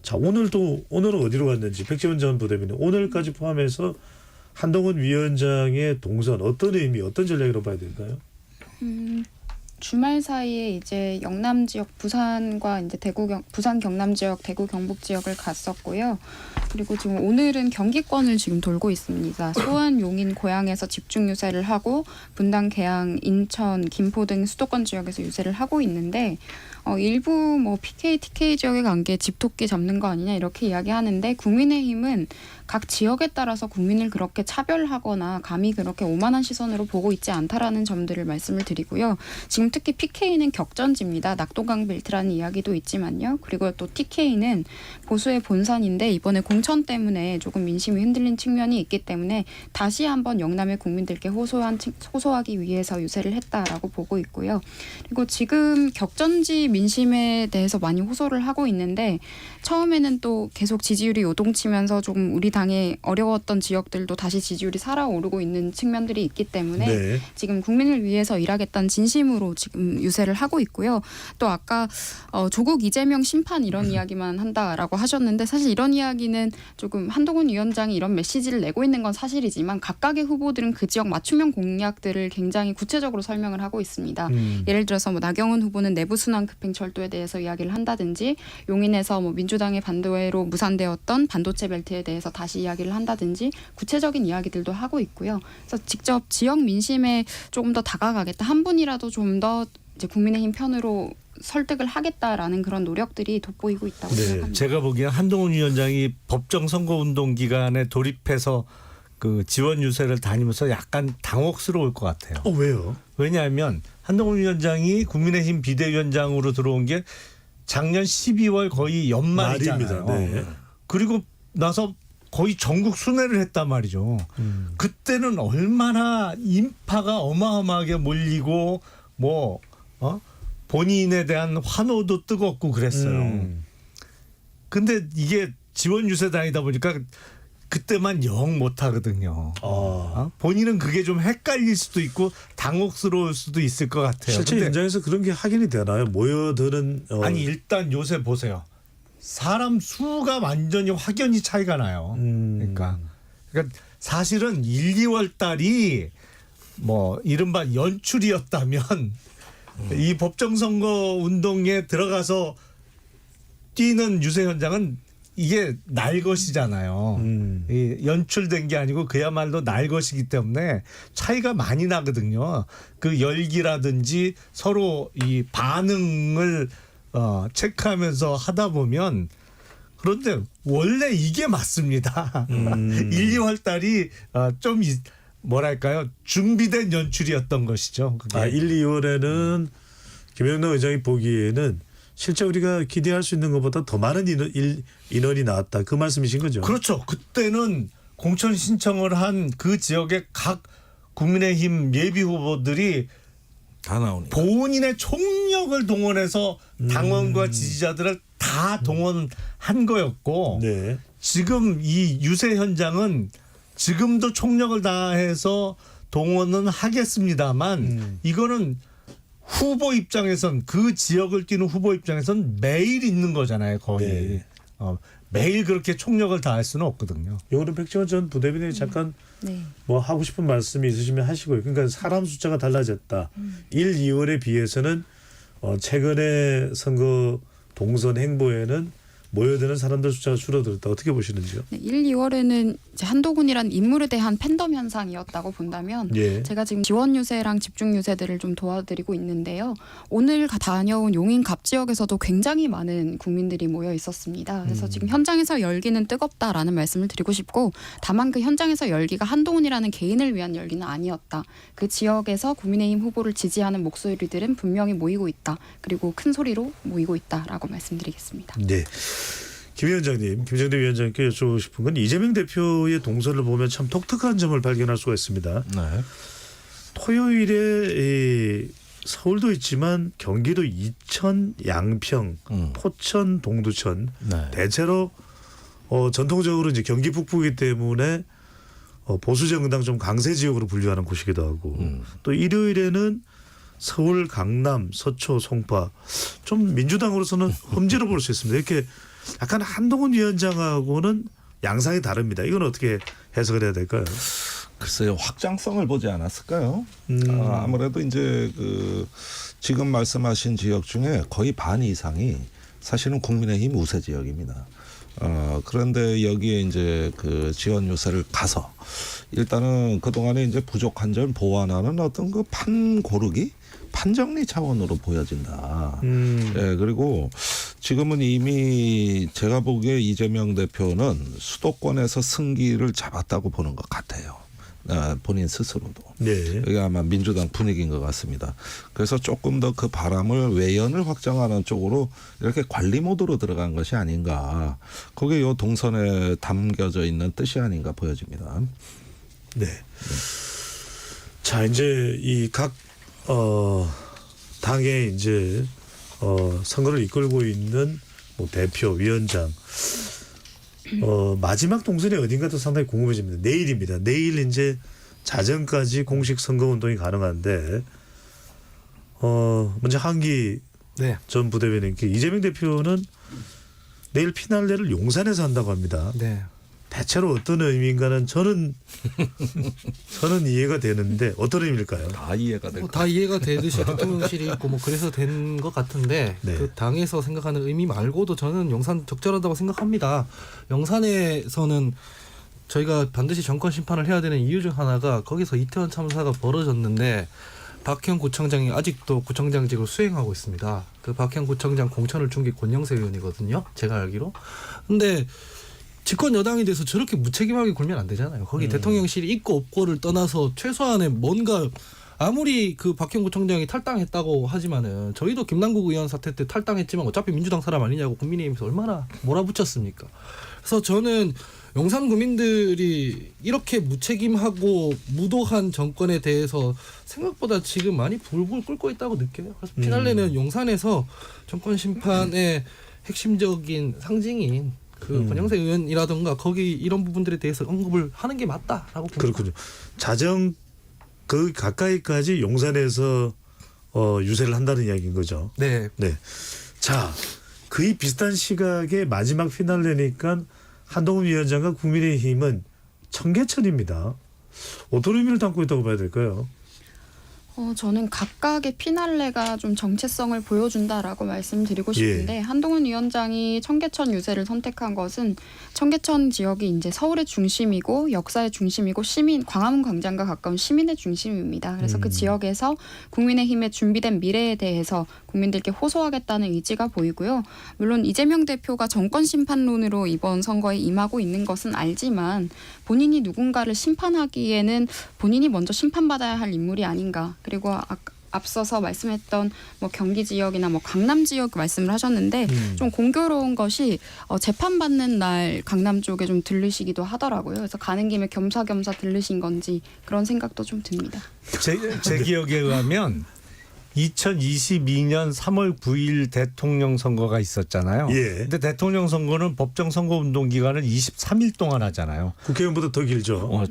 자, 오늘은 어디로 갔는지 백지원 전 부대변인 오늘까지 포함해서 한동훈 위원장의 동선 어떤 의미, 어떤 전략이라고 봐야 될까요? 주말 사이에 이제 영남 지역 부산과 이제 부산 경남 지역, 대구 경북 지역을 갔었고요. 그리고 지금 오늘은 경기권을 지금 돌고 있습니다. 수원, 용인, 고양에서 집중 유세를 하고 분당, 계양, 인천, 김포 등 수도권 지역에서 유세를 하고 있는데 일부 뭐 PK, TK 지역에 간 게 집토끼 잡는 거 아니냐 이렇게 이야기하는데 국민의힘은 각 지역에 따라서 국민을 그렇게 차별하거나 감히 그렇게 오만한 시선으로 보고 있지 않다라는 점들을 말씀을 드리고요. 지금 특히 PK는 격전지입니다. 낙동강 벨트라는 이야기도 있지만요. 그리고 또 TK는 보수의 본산인데 이번에 공천 때문에 조금 민심이 흔들린 측면이 있기 때문에 다시 한번 영남의 국민들께 호소하기 위해서 유세를 했다라고 보고 있고요. 그리고 지금 격전지 민심에 대해서 많이 호소를 하고 있는데 처음에는 또 계속 지지율이 요동치면서 조금 우리 당에 어려웠던 지역들도 다시 지지율이 살아오르고 있는 측면들이 있기 때문에 네. 지금 국민을 위해서 일하겠다는 진심으로 지금 유세를 하고 있고요. 또 아까 조국 이재명 심판 이런 이야기만 한다라고 하셨는데 사실 이런 이야기는 조금 한동훈 위원장이 이런 메시지를 내고 있는 건 사실이지만 각각의 후보들은 그 지역 맞춤형 공약들을 굉장히 구체적으로 설명을 하고 있습니다. 예를 들어서 뭐 나경원 후보는 내부순환 급행철도에 대해서 이야기를 한다든지 용인에서 뭐 민주당의 반대로 무산되었던 반도체 벨트에 대해서 다시 이야기를 한다든지 구체적인 이야기들도 하고 있고요. 그래서 직접 지역 민심에 조금 더 다가가겠다. 한 분이라도 좀 더 이제 국민의힘 편으로 설득을 하겠다라는 그런 노력들이 돋보이고 있다고 생각합니다. 제가 보기엔 한동훈 위원장이 법정 선거운동 기간에 돌입해서 그 지원 유세를 다니면서 약간 당혹스러울 것 같아요. 왜요? 왜냐하면 한동훈 위원장이 국민의힘 비대위원장으로 들어온 게 작년 12월 거의 연말이잖아요. 말입니다. 네. 그리고 나서 거의 전국 순회를 했단 말이죠. 그때는 얼마나 인파가 어마어마하게 몰리고 본인에 대한 환호도 뜨겁고 그랬어요. 근데 이게 지원 유세 다니다 보니까 그때만 영 못하거든요. 본인은 그게 좀 헷갈릴 수도 있고 당혹스러울 수도 있을 것 같아요. 실제 근데 현장에서 그런 게 확인이 되나요? 모여드는 아니 일단 요새 보세요. 사람 수가 완전히 확연히 차이가 나요. 그러니까 사실은 1, 2월 달이 뭐 이른바 연출이었다면 이 법정선거 운동에 들어가서 뛰는 유세 현장은 이게 날 것이잖아요. 이 연출된 게 아니고 그야말로 날 것이기 때문에 차이가 많이 나거든요. 그 열기라든지 서로 이 반응을 체크하면서 하다 보면 그런데 원래 이게 맞습니다. 1, 2월 달이 좀 뭐랄까요 준비된 연출이었던 것이죠. 그게. 1, 2월에는 김영남 의장이 보기에는 실제 우리가 기대할 수 있는 것보다 더 많은 인원이 나왔다. 그 말씀이신 거죠? 그렇죠. 그때는 공천 신청을 한 그 지역의 각 국민의힘 예비 후보들이 다 나오니까. 본인의 총력을 동원해서 당원과 지지자들을 다 동원한 거였고 네. 지금 이 유세 현장은 지금도 총력을 다해서 동원은 하겠습니다만 이거는 후보 입장에선 그 지역을 뛰는 후보 입장에선 매일 있는 거잖아요. 거의. 네. 매일 그렇게 총력을 다할 수는 없거든요. 이거는 백지원 전 부대변인이 잠깐 네. 뭐 하고 싶은 말씀이 있으시면 하시고요. 그러니까 사람 숫자가 달라졌다. 1, 2월에 비해서는 최근에 선거 동선 행보에는 모여드는 사람들 숫자가 줄어들었다. 어떻게 보시는지요? 네, 1, 2월에는 이제 한동훈이란 인물에 대한 팬덤 현상이었다고 본다면 예. 제가 지금 지원 유세랑 집중 유세들을 좀 도와드리고 있는데요. 오늘 다녀온 용인 갑 지역에서도 굉장히 많은 국민들이 모여 있었습니다. 그래서 지금 현장에서 열기는 뜨겁다라는 말씀을 드리고 싶고 다만 그 현장에서 열기가 한동훈이라는 개인을 위한 열기는 아니었다. 그 지역에서 국민의힘 후보를 지지하는 목소리들은 분명히 모이고 있다. 그리고 큰 소리로 모이고 있다라고 말씀드리겠습니다. 네. 김 위원장님, 김정대 위원장님께 여쭤보고 싶은 건 이재명 대표의 동선을 보면 참 독특한 점을 발견할 수가 있습니다. 네. 토요일에 서울도 있지만 경기도 이천, 양평, 포천, 동두천 네. 대체로 전통적으로 이제 경기 북부이기 때문에 보수 정당 좀 강세 지역으로 분류하는 곳이기도 하고 또 일요일에는 서울, 강남, 서초, 송파 좀 민주당으로서는 험지로 볼 수 있습니다. 이렇게 약간 한동훈 위원장하고는 양상이 다릅니다. 이건 어떻게 해석을 해야 될까요? 글쎄요, 확장성을 보지 않았을까요? 아무래도 이제 그 지금 말씀하신 지역 중에 거의 반 이상이 사실은 국민의힘 우세 지역입니다. 그런데 여기에 이제 그 지원 요새를 가서 일단은 그동안에 이제 부족한 점 보완하는 어떤 그 판 고르기, 판 정리 차원으로 보여진다. 예, 그리고 지금은 이미 제가 보기에 이재명 대표는 수도권에서 승기를 잡았다고 보는 것 같아요. 본인 스스로도. 네. 이게 아마 민주당 분위기인 것 같습니다. 그래서 조금 더 그 바람을 외연을 확장하는 쪽으로 이렇게 관리 모드로 들어간 것이 아닌가. 그게 요 동선에 담겨져 있는 뜻이 아닌가 보여집니다. 네. 자, 이제 이 각 당의 이제 선거를 이끌고 있는 뭐 대표, 위원장 마지막 동선이 어딘가도 상당히 궁금해집니다. 내일입니다. 내일 이제 자정까지 공식 선거 운동이 가능한데 먼저 한기 네. 전 부대변인께 이재명 대표는 내일 피날레를 용산에서 한다고 합니다. 네. 대체로 어떤 의미인가는 저는 이해가 되는데 어떤 의미일까요? 다 이해가 될 뭐 것 다 이해가 되듯이 대통령실이 있고 뭐 그래서 된 것 같은데 네. 그 당에서 생각하는 의미 말고도 저는 용산 적절하다고 생각합니다. 용산에서는 저희가 반드시 정권 심판을 해야 되는 이유 중 하나가 거기서 이태원 참사가 벌어졌는데 박형 구청장이 아직도 구청장직을 수행하고 있습니다. 그 박형 구청장 공천을 준 게 권영세 의원이거든요. 제가 알기로. 근데 집권 여당이 돼서 저렇게 무책임하게 굴면 안 되잖아요. 거기 대통령실이 있고 없고를 떠나서 최소한의 뭔가 아무리 그 박형 구청장이 탈당했다고 하지만은 저희도 김남국 의원 사태 때 탈당했지만 어차피 민주당 사람 아니냐고 국민의힘에서 얼마나 몰아붙였습니까? 그래서 저는 용산 구민들이 이렇게 무책임하고 무도한 정권에 대해서 생각보다 지금 많이 불불 끓고 있다고 느껴요. 그래서 피날레는 용산에서 정권 심판의 핵심적인 상징인 그 권영세 의원이라든가 거기 이런 부분들에 대해서 언급을 하는 게 맞다라고 봅니다. 그렇군요. 자정 그 가까이까지 용산에서 유세를 한다는 이야기인 거죠. 네. 네. 자, 거의 비슷한 시각에 마지막 피날레니까 한동훈 위원장과 국민의힘은 청계천입니다. 어떤 의미를 담고 있다고 봐야 될까요? 저는 각각의 피날레가 좀 정체성을 보여준다라고 말씀드리고 싶은데 한동훈 위원장이 청계천 유세를 선택한 것은 청계천 지역이 이제 서울의 중심이고 역사의 중심이고 시민 광화문 광장과 가까운 시민의 중심입니다. 그래서 그 지역에서 국민의힘의 준비된 미래에 대해서 국민들께 호소하겠다는 의지가 보이고요. 물론 이재명 대표가 정권 심판론으로 이번 선거에 임하고 있는 것은 알지만 본인이 누군가를 심판하기에는 본인이 먼저 심판받아야 할 인물이 아닌가. 그리고 앞서서 말씀했던 뭐 경기 지역이나 뭐 강남 지역 말씀을 하셨는데 좀 공교로운 것이 재판받는 날 강남 쪽에 좀 들르시기도 하더라고요. 그래서 가는 김에 겸사겸사 들르신 건지 그런 생각도 좀 듭니다. 제 기억에 의하면 2022년 3월 9일 대통령 선거가 있었잖아요. 예. 근데 대통령 선거는 법정 선거 운동 기간을 23일 동안 하잖아요. 국회의원보다 더 길죠.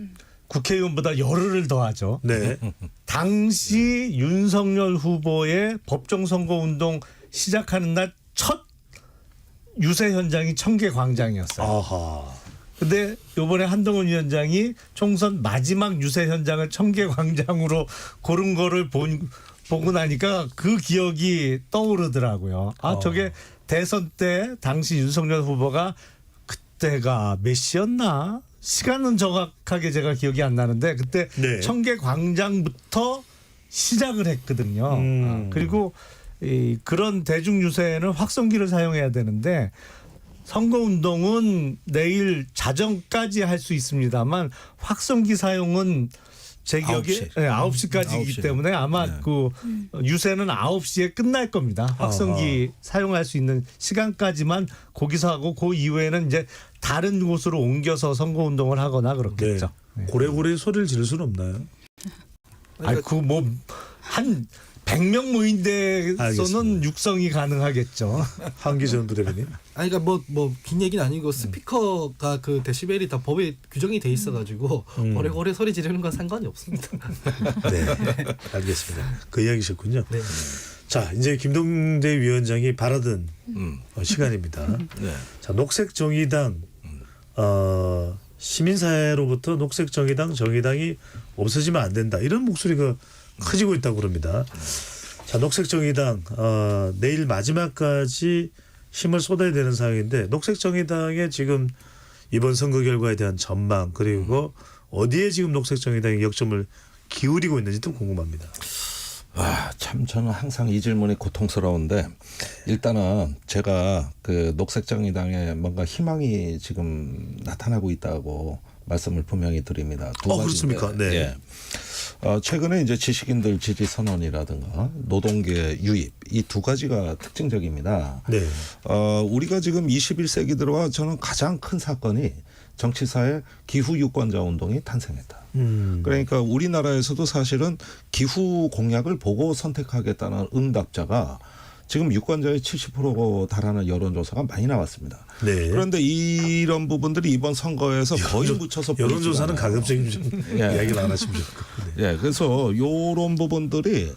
국회의원보다 열흘을 더 하죠. 네. 당시 윤석열 후보의 법정 선거 운동 시작하는 날 첫 유세 현장이 청계광장이었어요. 아하. 근데 이번에 한동훈 위원장이 총선 마지막 유세 현장을 청계광장으로 고른 거를 보고 나니까 그 기억이 떠오르더라고요. 저게 대선 때 당시 윤석열 후보가 그때가 몇 시였나? 시간은 정확하게 제가 기억이 안 나는데 그때 네. 청계광장부터 시작을 했거든요. 그리고 그런 대중 유세에는 확성기를 사용해야 되는데 선거운동은 내일 자정까지 할 수 있습니다만 확성기 사용은 제 기억에 9시까지이기 때문에 아마 그 유세는 9시에 끝날 겁니다. 확성기 사용할 수 있는 시간까지만 거기서 하고 그 이후에는 이제 다른 곳으로 옮겨서 선거운동을 하거나 그렇겠죠. 네. 고래고래 소리를 지를 수는 없나요? 한 100명 모인 데서는 알겠습니다. 육성이 가능하겠죠. 한기 전 부대변인. 아니 그러니까 뭐 긴 얘기는 아니고 스피커가 그 데시벨이 다 법에 규정이 돼 있어가지고 오래오래 소리 지르는 건 상관이 없습니다. 네. 알겠습니다. 그 이야기셨군요. 네. 자, 이제 김동대 위원장이 바라던 시간입니다. 네. 자, 녹색정의당 시민사회로부터 녹색정의당 정의당이 없어지면 안 된다 이런 목소리가 커지고 있다고 그럽니다. 자, 녹색정의당 내일 마지막까지 힘을 쏟아야 되는 상황인데 녹색정의당의 지금 이번 선거 결과에 대한 전망 그리고 어디에 지금 녹색정의당이 역점을 기울이고 있는지도 궁금합니다. 참 저는 항상 이 질문이 고통스러운데 일단은 제가 그 녹색정의당에 뭔가 희망이 지금 나타나고 있다고 말씀을 분명히 드립니다. 두 가지인데. 그렇습니까? 네. 예. 최근에 이제 지식인들 지지 선언이라든가 노동계 유입 이 두 가지가 특징적입니다. 네. 우리가 지금 21세기 들어와 저는 가장 큰 사건이 정치사회 기후 유권자 운동이 탄생했다. 그러니까 우리나라에서도 사실은 기후 공약을 보고 선택하겠다는 응답자가 지금 유권자의 70%에 달하는 여론조사가 많이 나왔습니다. 네. 그런데 이런 부분들이 이번 선거에서 거의 묻혀서 여론조사는 보이지가 않아요. 가급적이면 좀 이야기를 안 하시면 좋을 것 같아요. 예, 그래서 이런 부분들이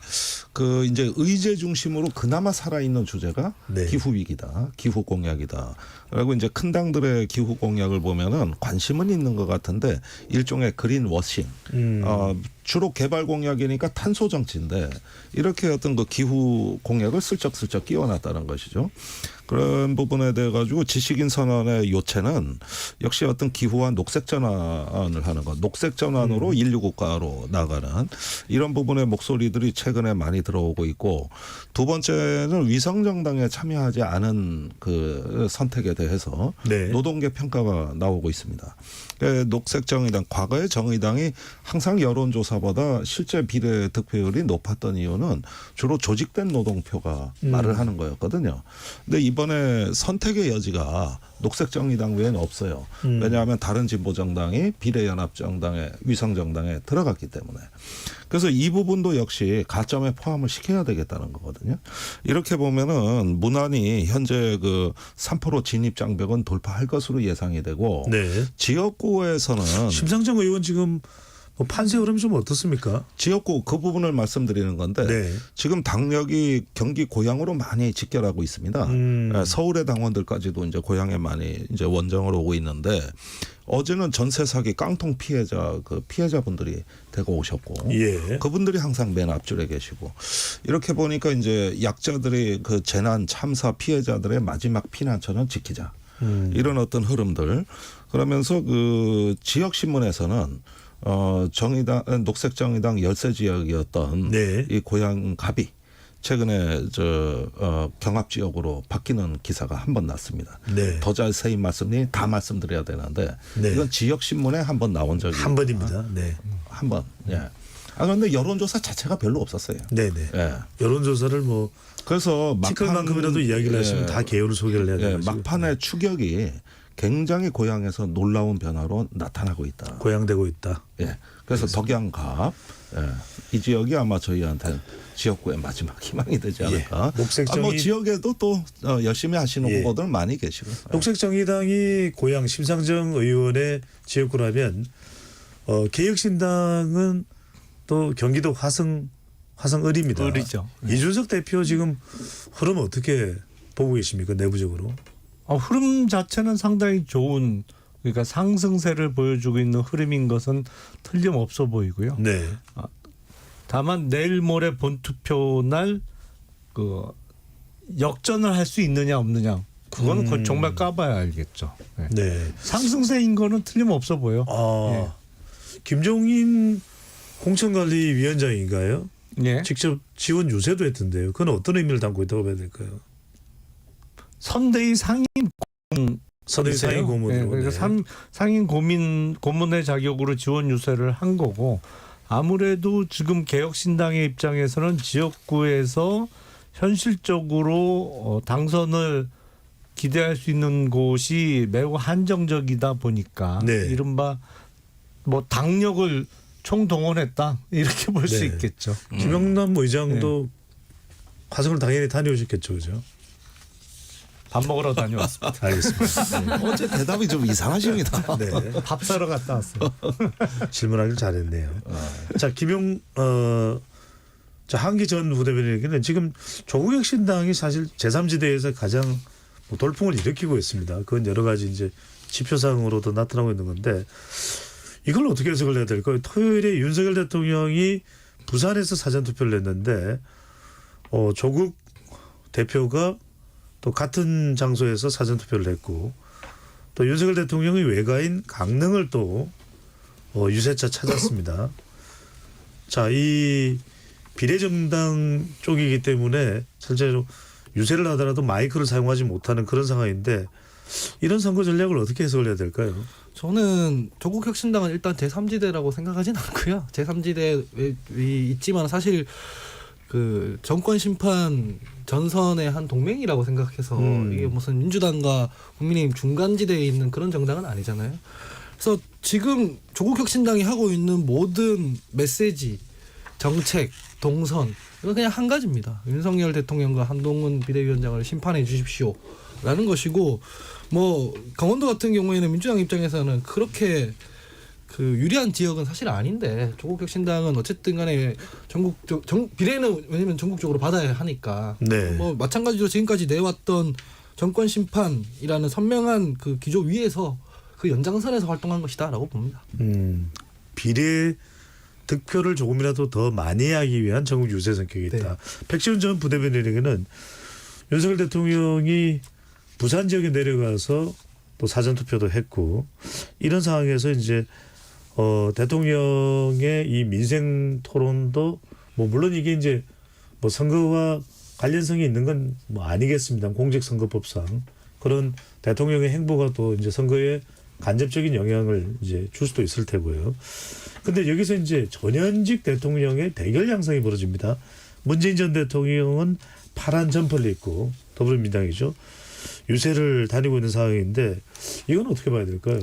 그 이제 의제 중심으로 그나마 살아있는 주제가 네. 기후 위기다, 기후 공약이다. 그리고 이제 큰 당들의 기후 공약을 보면은 관심은 있는 것 같은데 일종의 그린 워싱. 주로 개발 공약이니까 탄소 정치인데 이렇게 어떤 그 기후 공약을 슬쩍슬쩍 끼워놨다는 것이죠. 그런 부분에 대해 가지고 지식인 선언의 요체는 역시 어떤 기후와 녹색 전환을 하는 것, 녹색 전환으로 인류 국가로 나가는 이런 부분의 목소리들이 최근에 많이 들어오고 있고 두 번째는 위성 정당에 참여하지 않은 그 선택에 대해서 네. 노동계 평가가 나오고 있습니다. 녹색 정의당 과거의 정의당이 항상 여론조사보다 실제 비례 득표율이 높았던 이유는 주로 조직된 노동표가 말을 하는 거였거든요. 근데 이번에 선택의 여지가 녹색 정의당 외에는 없어요. 왜냐하면 다른 진보 정당이 비례연합 정당에 위성 정당에 들어갔기 때문에. 그래서 이 부분도 역시 가점에 포함을 시켜야 되겠다는 거거든요. 이렇게 보면은 무난히 현재 그 3% 진입 장벽은 돌파할 것으로 예상이 되고 네. 지역구에서는 심상정 의원 지금 뭐 판세 흐름 좀 어떻습니까? 지역구 그 부분을 말씀드리는 건데 네. 지금 당력이 경기 고향으로 많이 직결하고 있습니다. 서울의 당원들까지도 이제 고향에 많이 이제 원정으로 오고 있는데 어제는 전세 사기 깡통 피해자 그 피해자분들이 대거 오셨고 예. 그분들이 항상 맨 앞줄에 계시고 이렇게 보니까 이제 약자들이 그 재난 참사 피해자들의 마지막 피난처는 지키자 이런 어떤 흐름들 그러면서 그 지역 신문에서는 정의당 녹색 정의당 열세 지역이었던 네. 이 고향 갑이 최근에 경합 지역으로 바뀌는 기사가 한 번 났습니다. 네. 더 자세히 말씀이 다 말씀드려야 되는데 네. 이건 지역 신문에 한 번 나온 적이 한 번입니다. 네. 한 번. 예. 그런데 여론조사 자체가 별로 없었어요. 네네. 예. 여론조사를 뭐 그래서 티끌만큼이라도 이야기를 하시면 다 개요를 소개를 해야 예, 되는 막판의 추격이 굉장히 고향에서 놀라운 변화로 나타나고 있다. 고양되고 있다. 예. 그래서 덕양갑 이 지역이 아마 저희한테 지역구의 마지막 희망이 되지 않을까. 예. 녹색정의 뭐 지역에도 또 열심히 하시는 예. 후보들 많이 계시고. 녹색정의당이 고향 심상정 의원의 지역구라면 개혁신당은 또 경기도 화성을입니다. 을이죠. 이준석 대표 지금 흐름 어떻게 보고 계십니까 내부적으로? 흐름 자체는 상당히 좋은 그러니까 상승세를 보여주고 있는 흐름인 것은 틀림없어 보이고요. 네. 다만 내일 모레 본투표 날 그 역전을 할 수 있느냐 없느냐 그거는 정말 까봐야 알겠죠. 네. 네. 상승세인 거는 틀림없어 보여. 김종인 공천관리위원장인가요? 예. 직접 지원 유세도 했던데요. 그건 어떤 의미를 담고 있다고 봐야 될까요? 선대위 상임 선대위 상임 고문으로. 네, 그러니까 네. 상임 고문의 자격으로 지원 유세를 한 거고 아무래도 지금 개혁신당의 입장에서는 지역구에서 현실적으로 당선을 기대할 수 있는 곳이 매우 한정적이다 보니까 네. 이른바 뭐 당력을 총동원했다 이렇게 볼 수 네. 있겠죠. 김영남 의장도 화성을 당연히 다녀오셨겠죠, 그죠? 밥 먹으러 다녀왔습니다. 알겠습니다. 어제 대답이 좀 이상하십니다. 네. 밥 사러 갔다 왔어요. 질문하길 잘했네요. 자, 자, 한기 전 부대변인에게는 지금 조국혁신당이 사실 제3지대에서 가장 뭐 돌풍을 일으키고 있습니다. 그건 여러 가지 이제 지표상으로도 나타나고 있는 건데 이걸 어떻게 해석을 해야 될까요? 토요일에 윤석열 대통령이 부산에서 사전투표를 냈는데 조국 대표가 또 같은 장소에서 사전투표를 했고 또 윤석열 대통령이 외가인 강릉을 또 유세차 찾았습니다. 자, 이 비례정당 쪽이기 때문에 실제로 유세를 하더라도 마이크를 사용하지 못하는 그런 상황인데 이런 선거 전략을 어떻게 해석을 해야 될까요? 저는 조국혁신당은 일단 제3지대라고 생각하진 않고요. 제3지대에 있지만 사실 그 정권 심판 전선의 한 동맹이라고 생각해서 이게 무슨 민주당과 국민의힘 중간지대에 있는 그런 정당은 아니잖아요. 그래서 지금 조국혁신당이 하고 있는 모든 메시지, 정책, 동선 이건 그냥 한 가지입니다. 윤석열 대통령과 한동훈 비대위원장을 심판해 주십시오라는 것이고 뭐 강원도 같은 경우에는 민주당 입장에서는 그렇게 그 유리한 지역은 사실 아닌데 조국혁신당은 어쨌든 간에 비례는 왜냐면 전국적으로 받아야 하니까 네. 뭐 마찬가지로 지금까지 내왔던 정권 심판이라는 선명한 그 기조 위에서 그 연장선에서 활동한 것이다라고 봅니다. 비례 득표를 조금이라도 더 많이 하기 위한 전국 유세 성격이 있다. 네. 백지훈 전 부대변인에게는 윤석열 대통령이 부산 지역에 내려가서 또 사전투표도 했고 이런 상황에서 이제 대통령의 이 민생 토론도 뭐 물론 이게 이제 뭐 선거와 관련성이 있는 건 뭐 아니겠습니다. 공직선거법상 그런 대통령의 행보가 또 이제 선거에 간접적인 영향을 이제 줄 수도 있을 테고요. 근데 여기서 이제 전현직 대통령의 대결 양상이 벌어집니다. 문재인 전 대통령은 파란 점퍼를 입고 더불어민주당이죠. 유세를 다니고 있는 상황인데 이건 어떻게 봐야 될까요?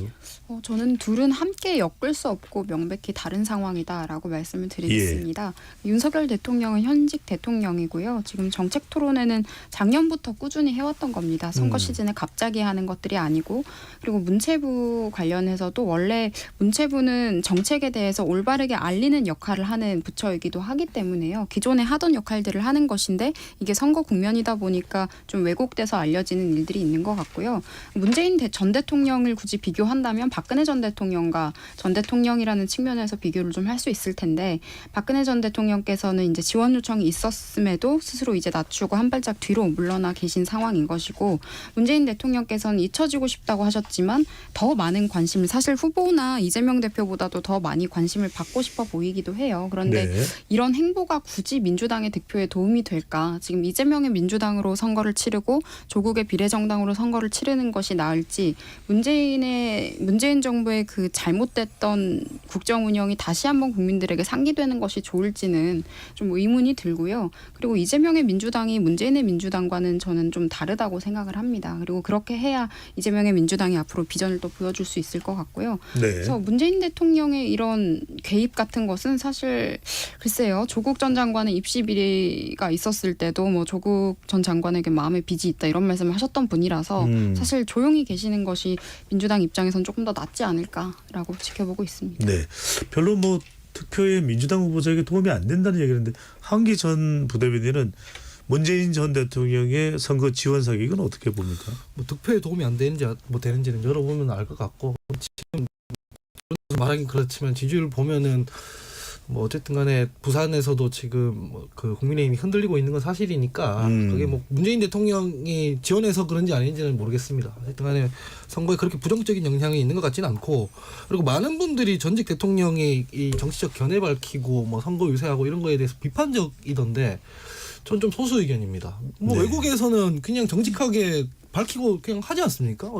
저는 둘은 함께 엮을 수 없고 명백히 다른 상황이다라고 말씀을 드리겠습니다. 윤석열 대통령은 현직 대통령이고요. 지금 정책 토론회는 작년부터 꾸준히 해왔던 겁니다. 선거 시즌에 갑자기 하는 것들이 아니고 그리고 문체부 관련해서도 원래 문체부는 정책에 대해서 올바르게 알리는 역할을 하는 부처이기도 하기 때문에요. 기존에 하던 역할들을 하는 것인데 이게 선거 국면이다 보니까 좀 왜곡돼서 알려지는 일들이 있는 것 같고요. 문재인 전 대통령을 굳이 비교한다면 박근혜 전 대통령과 전 대통령이라는 측면에서 비교를 좀 할 수 있을 텐데 박근혜 전 대통령께서는 이제 지원 요청이 있었음에도 스스로 이제 낮추고 한 발짝 뒤로 물러나 계신 상황인 것이고 문재인 대통령께서는 잊혀지고 싶다고 하셨지만 더 많은 관심을 사실 후보나 이재명 대표보다도 더 많이 관심을 받고 싶어 보이기도 해요. 그런데 네. 이런 행보가 굳이 민주당의 득표에 도움이 될까? 지금 이재명의 민주당으로 선거를 치르고 조국의 비례정당으로 선거를 치르는 것이 나을지 문재인 정부의 그 잘못됐던 국정 운영이 다시 한번 국민들에게 상기되는 것이 좋을지는 좀 의문이 들고요. 그리고 이재명의 민주당이 문재인의 민주당과는 저는 좀 다르다고 생각을 합니다. 그리고 그렇게 해야 이재명의 민주당이 앞으로 비전을 또 보여줄 수 있을 것 같고요. 네. 그래서 문재인 대통령의 이런 개입 같은 것은 사실 글쎄요. 조국 전 장관의 입시 비리가 있었을 때도 뭐 조국 전 장관에게 마음의 빚이 있다 이런 말씀을 하셨던 분이라서 사실 조용히 계시는 것이 민주당 입장에선 조금 더 낫지 않을까라고 지켜보고 있습니다. 네. 별로 뭐 투표에 민주당 후보자에게 도움이 안 된다는 얘기인데 한기 전 부대변인은 문재인 전 대통령의 선거 지원 사기 이건 어떻게 봅니까? 뭐 득표에 도움이 안 되는지 뭐 되는지는 열어보면 알 것 같고 지금 말하긴 그렇지만 지지율 보면은 뭐 어쨌든 간에 부산에서도 지금 그 국민의힘이 흔들리고 있는 건 사실이니까 그게 뭐 문재인 대통령이 지원해서 그런지 아닌지는 모르겠습니다. 어쨌든 간에 선거에 그렇게 부정적인 영향이 있는 것 같지는 않고 그리고 많은 분들이 전직 대통령이 이 정치적 견해 밝히고 뭐 선거 유세하고 이런 거에 대해서 비판적이던데 전 좀 소수 의견입니다. 뭐 네. 외국에서는 그냥 정직하게 밝히고 그냥 하지 않습니까?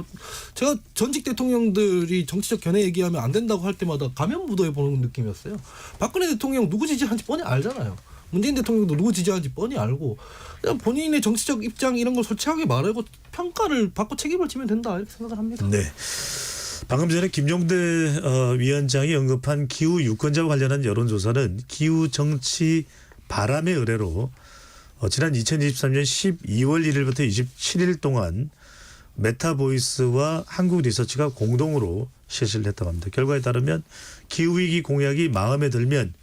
제가 전직 대통령들이 정치적 견해 얘기하면 안 된다고 할 때마다 가면 묻어해 보는 느낌이었어요. 박근혜 대통령 누구 지지하는지 뻔히 알잖아요. 문재인 대통령도 누구 지지하는지 뻔히 알고 그냥 본인의 정치적 입장 이런 걸 솔직하게 말하고 평가를 받고 책임을 지면 된다 이렇게 생각을 합니다. 네. 방금 전에 김종대 위원장이 언급한 기후 유권자와 관련한 여론조사는 기후 정치 바람의 의뢰로 지난 2023년 12월 1일부터 27일 동안 메타보이스와 한국리서치가 공동으로 실시를 했다고 합니다. 결과에 따르면 기후위기 공약이 마음에 들면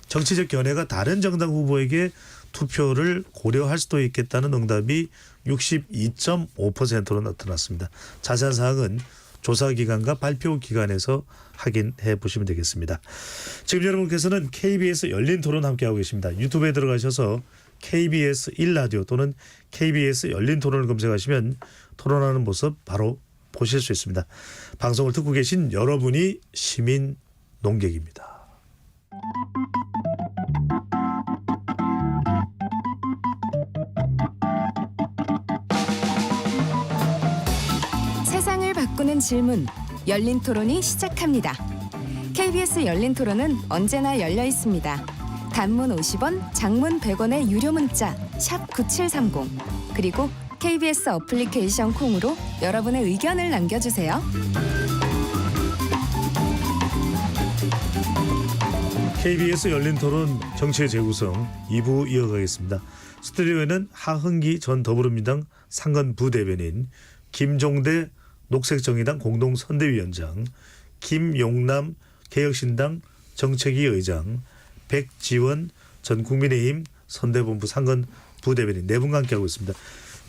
정치적 견해가 다른 정당 후보에게 투표를 고려할 수도 있겠다는 응답이 62.5%로 나타났습니다. 자세한 사항은 조사기관과 발표기관에서 확인해 보시면 되겠습니다. 지금 여러분께서는 KBS 열린 토론 함께하고 계십니다. 유튜브에 들어가셔서 KBS 1라디오 또는 KBS 열린 토론을 검색하시면 토론하는 모습 바로 보실 수 있습니다. 방송을 듣고 계신 여러분이 시민 농객입니다. 세상을 바꾸는 질문 열린 토론이 시작합니다. KBS 열린 토론은 언제나 열려 있습니다. 단문 50원, 장문 100원의 유료 문자 샵 9730 그리고 KBS 어플리케이션 콩으로 여러분의 의견을 남겨주세요. KBS 열린 토론 정치의 재구성 2부 이어가겠습니다. 스튜디오에는 하흥기 전 더불어민주당 상근 부대변인, 김종대 녹색정의당 공동선대위원장, 김용남 개혁신당 정책위 의장, 백지원 전 국민의힘 선대본부 상근 부대변인 네 분과 함께하고 있습니다.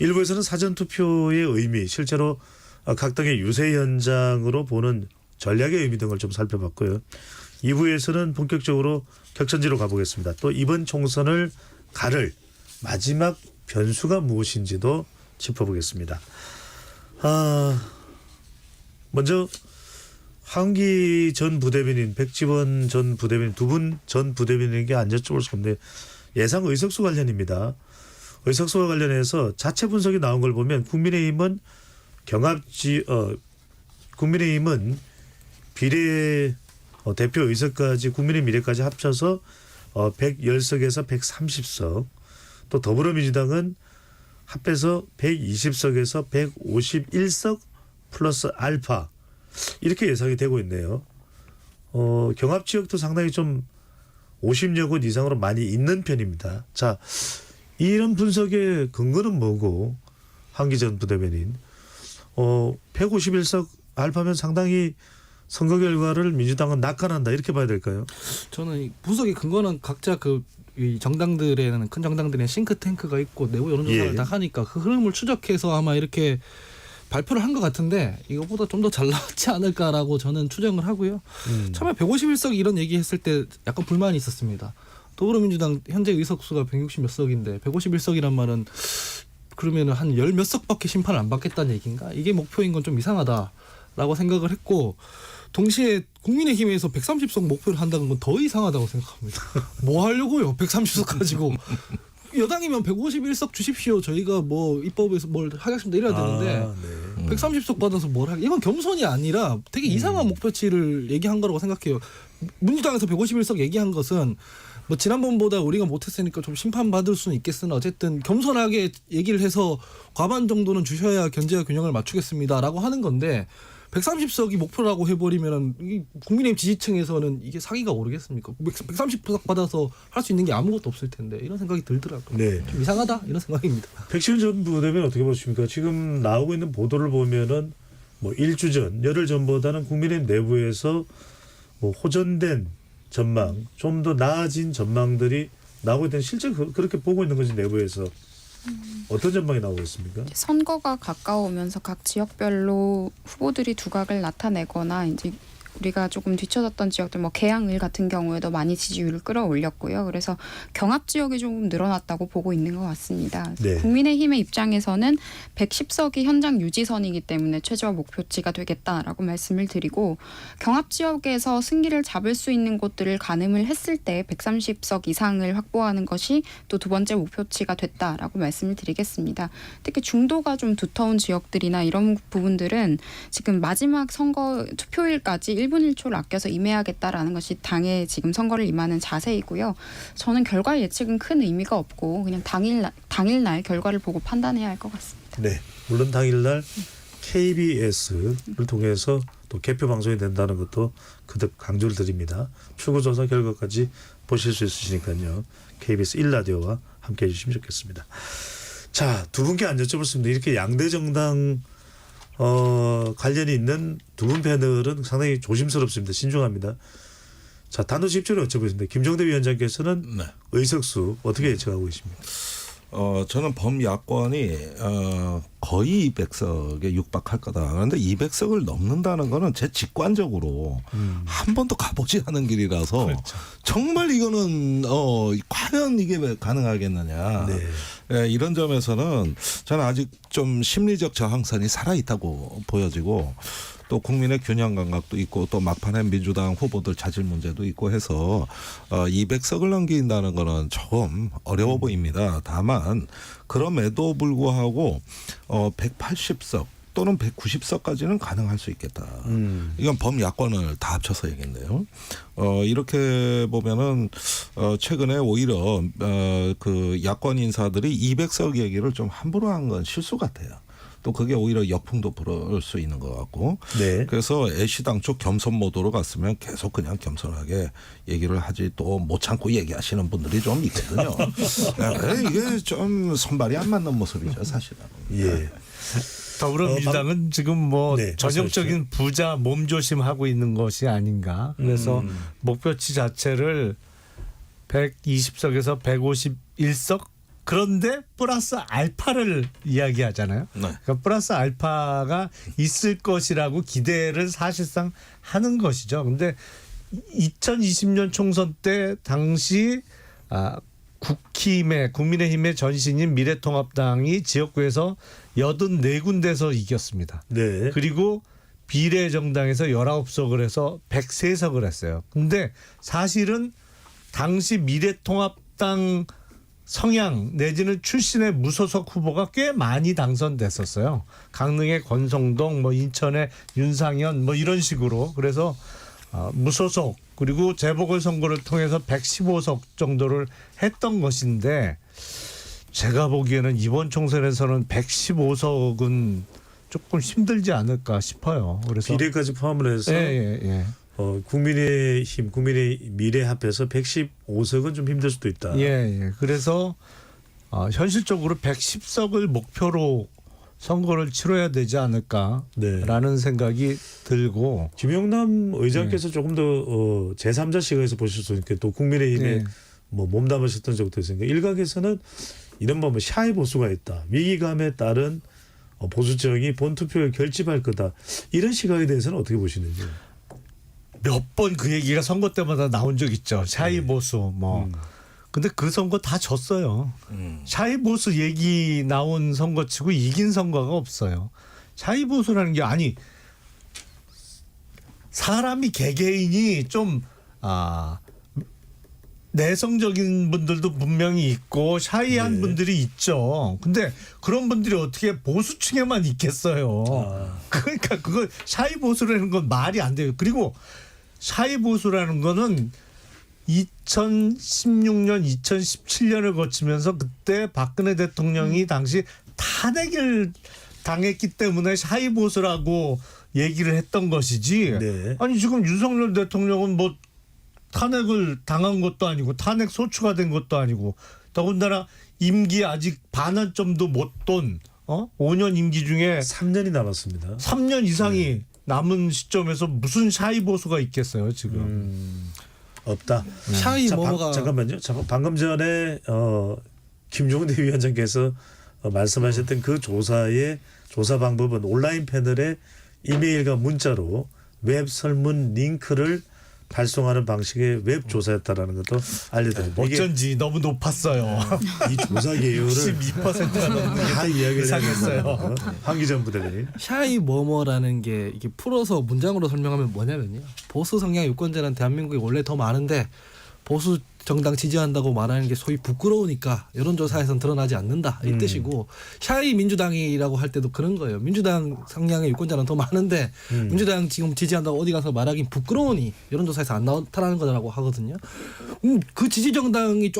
1부에서는 사전투표의 의미, 실제로 각 당의 유세 현장으로 보는 전략의 의미 등을 좀 살펴봤고요. 2부에서는 본격적으로 격전지로 가보겠습니다. 또 이번 총선을 가를 마지막 변수가 무엇인지도 짚어보겠습니다. 먼저 하흥기 전 부대변인, 백지원 전 부대변인 두 분 전 부대변인에게 안 여쭤볼 수 없는데 예상 의석수 관련입니다. 의석수와 관련해서 자체 분석이 나온 걸 보면 국민의힘은 국민의힘은 비례 대표 의석까지 국민의 미래까지 합쳐서 110석에서 130석, 또 더불어민주당은 합해서 120석에서 151석 플러스 알파 이렇게 예상이 되고 있네요. 경합 지역도 상당히 좀 50여 곳 이상으로 많이 있는 편입니다. 자, 이런 분석의 근거는 뭐고, 한기 전 부대변인 151석 알파면 상당히 선거 결과를 민주당은 낙관한다 이렇게 봐야 될까요? 저는 이 분석의 근거는 각자 이 정당들에는 큰 정당들에는 싱크탱크가 있고 내부 여론조사를 예. 다 하니까 그 흐름을 추적해서 아마 이렇게 발표를 한 것 같은데 이것보다 좀 더 잘 나왔지 않을까라고 저는 추정을 하고요. 처음에 151석 이런 얘기했을 때 약간 불만이 있었습니다. 더불어민주당 현재 의석수가 160 몇 석인데 151석이란 말은 그러면은 한 열 몇 석밖에 심판을 안 받겠다는 얘기인가? 이게 목표인 건 좀 이상하다라고 생각을 했고, 동시에 국민의힘에서 130석 목표를 한다는 건 더 이상하다고 생각합니다. 뭐 하려고요? 130석 가지고. 여당이면 151석 주십시오. 저희가 뭐 입법에서 뭘 하겠습니다. 이래야 되는데 네. 130석 받아서 뭘 하겠. 이건 겸손이 아니라 되게 이상한 목표치를 얘기한 거라고 생각해요. 민주당에서 151석 얘기한 것은 뭐 지난번보다 우리가 못했으니까 좀 심판받을 수는 있겠으나 어쨌든 겸손하게 얘기를 해서 과반 정도는 주셔야 견제와 균형을 맞추겠습니다라고 하는 건데 130석이 목표라고 해버리면 국민의힘 지지층에서는 이게 사기가 오르겠습니까? 130석 받아서 할 수 있는 게 아무것도 없을 텐데 이런 생각이 들더라고요. 네. 좀 이상하다 이런 생각입니다. 백시훈 전 부대변인 어떻게 보십니까? 지금 나오고 있는 보도를 보면은 뭐 일주 전, 열흘 전보다는 국민의힘 내부에서 뭐 호전된 전망, 좀 더 나아진 전망들이 나오고 있다는 실제 그렇게 보고 있는 거지 내부에서. 어떤 전망이 나오고 있습니까? 선거가 가까우면서 각 지역별로 후보들이 두각을 나타내거나 이제 우리가 조금 뒤쳐졌던 지역들 뭐 계양을 같은 경우에도 많이 지지율을 끌어올렸고요. 그래서 경합 지역이 조금 늘어났다고 보고 있는 것 같습니다. 네. 국민의힘의 입장에서는 110석이 현장 유지선이기 때문에 최저와 목표치가 되겠다라고 말씀을 드리고, 경합 지역에서 승기를 잡을 수 있는 곳들을 가늠을 했을 때 130석 이상을 확보하는 것이 또 두 번째 목표치가 됐다라고 말씀을 드리겠습니다. 특히 중도가 좀 두터운 지역들이나 이런 부분들은 지금 마지막 선거 투표일까지 1분 1초를 아껴서 임해야겠다라는 것이 당의 지금 선거를 임하는 자세이고요. 저는 결과 예측은 큰 의미가 없고 그냥 당일날 결과를 보고 판단해야 할 것 같습니다. 네, 물론 당일날 KBS를 통해서 또 개표 방송이 된다는 것도 그득 강조를 드립니다. 출구조사 결과까지 보실 수 있으시니까요. KBS 1라디오와 함께해 주시면 좋겠습니다. 자, 두 분께 안 여쭤봤습니다. 이렇게 양대 정당 관련이 있는 두 분 패널은 상당히 조심스럽습니다. 신중합니다. 자, 단도직입적으로 여쭤보겠습니다. 김종대 위원장께서는 네. 의석수 어떻게 예측하고 계십니까? 저는 범야권이 거의 200석에 육박할 거다. 그런데 200석을 넘는다는 거는 제 직관적으로 한 번도 가보지 않은 길이라서 그렇죠. 정말 이거는 과연 이게 왜 가능하겠느냐. 네. 예, 이런 점에서는 저는 아직 좀 심리적 저항선이 살아있다고 보여지고 또 국민의 균형 감각도 있고 또 막판에 민주당 후보들 자질 문제도 있고 해서 200석을 넘긴다는 거는 조금 어려워 보입니다. 다만 그럼에도 불구하고 180석 또는 190석까지는 가능할 수 있겠다. 이건 범야권을 다 합쳐서 얘기인데요. 이렇게 보면은 최근에 오히려 그 야권 인사들이 200석 얘기를 좀 함부로 한 건 실수 같아요. 또 그게 오히려 역풍도 불을 수 있는 것 같고. 네. 그래서 애시당초 겸손 모드로 갔으면 계속 그냥 겸손하게 얘기를 하지 또 못 참고 얘기하시는 분들이 좀 있거든요. 이게 좀 손발이 안 맞는 모습이죠, 사실은. 예. 더불어민주당은 지금 뭐 네, 전형적인 부자 몸조심하고 있는 것이 아닌가. 그래서 목표치 자체를 120석에서 151석 그런데 플러스 알파를 이야기하잖아요. 네. 그러니까 플러스 알파가 있을 것이라고 기대를 사실상 하는 것이죠. 근데 2020년 총선 때 당시 국민의힘의 전신인 미래통합당이 지역구에서 84군데서 이겼습니다. 네. 그리고 비례정당에서 19석을 해서 103석을 했어요. 근데 사실은 당시 미래통합당 성향 내지는 출신의 무소속 후보가 꽤 많이 당선됐었어요. 강릉의 권성동, 뭐 인천의 윤상현, 뭐 이런 식으로. 그래서 무소속 그리고 재보궐선거를 통해서 115석 정도를 했던 것인데 제가 보기에는 이번 총선에서는 115석은 조금 힘들지 않을까 싶어요. 그래서 비례까지 포함을 해서 예. 국민의힘, 국민의 미래 합해서 115석은 좀 힘들 수도 있다. 예. 그래서 현실적으로 110석을 목표로 선거를 치러야 되지 않을까라는 생각이 들고 김영남 의장께서 조금 더 제3자 시각에서 보실 수 있게 또 국민의힘에 네. 뭐 몸담으셨던 적도 있으니까 일각에서는 이른바 뭐 샤이 보수가 있다. 위기감에 따른 보수정이 본투표를 결집할 거다. 이런 시각에 대해서는 어떻게 보시는지. 몇 번 그 얘기가 선거 때마다 나온 적 있죠. 샤이 보수 뭐. 근데 그 선거 다 졌어요. 샤이 보수 얘기 나온 선거치고 이긴 선거가 없어요. 샤이 보수라는 게 아니 사람이 개개인이 좀 내성적인 분들도 분명히 있고 샤이한 네. 분들이 있죠. 근데 그런 분들이 어떻게 보수층에만 있겠어요. 그러니까 그걸 샤이 보수라는 건 말이 안 돼요. 그리고 샤이 보수라는 거는 2016년, 2017년을 거치면서 그때 박근혜 대통령이 당시 탄핵을 당했기 때문에 샤이 보수라고 얘기를 했던 것이지. 네. 아니 지금 윤석열 대통령은 뭐 탄핵을 당한 것도 아니고 탄핵 소추가 된 것도 아니고 더군다나 임기 아직 반환점도 못 돈 5년 임기 중에 3년이 남았습니다. 3년 이상이 남은 시점에서 무슨 샤이 보수가 있겠어요 지금. 없다. 샤이 자, 뭐뭐가 잠깐만요. 방금 전에 김종대 위원장께서 말씀하셨던 그 조사의 조사 방법은 온라인 패널에 이메일과 문자로 웹 설문 링크를 발송하는 방식의 웹 조사였다라는 것도 알려드립니다. 이게 어쩐지 너무 높았어요. 이 조사 예율을 12%가 넘는 다 이야기를 이상했어요. 황기전 부대변인. 샤이 뭐뭐라는 게 이게 풀어서 문장으로 설명하면 뭐냐면요. 보수 성향 유권자는 대한민국에 원래 더 많은데 보수 정당 지지한다고 말하는 게 소위 부끄러우니까 여론조사에선 드러나지 않는다 이 뜻이고 샤이 민주당이라고 할 때도 그런 거예요. 민주당 성향의 유권자는 더 많은데 민주당 지금 지지한다고 어디 가서 말하긴 부끄러우니 여론조사에서 안 나타나는 거라고 하거든요. 그 지지 정당이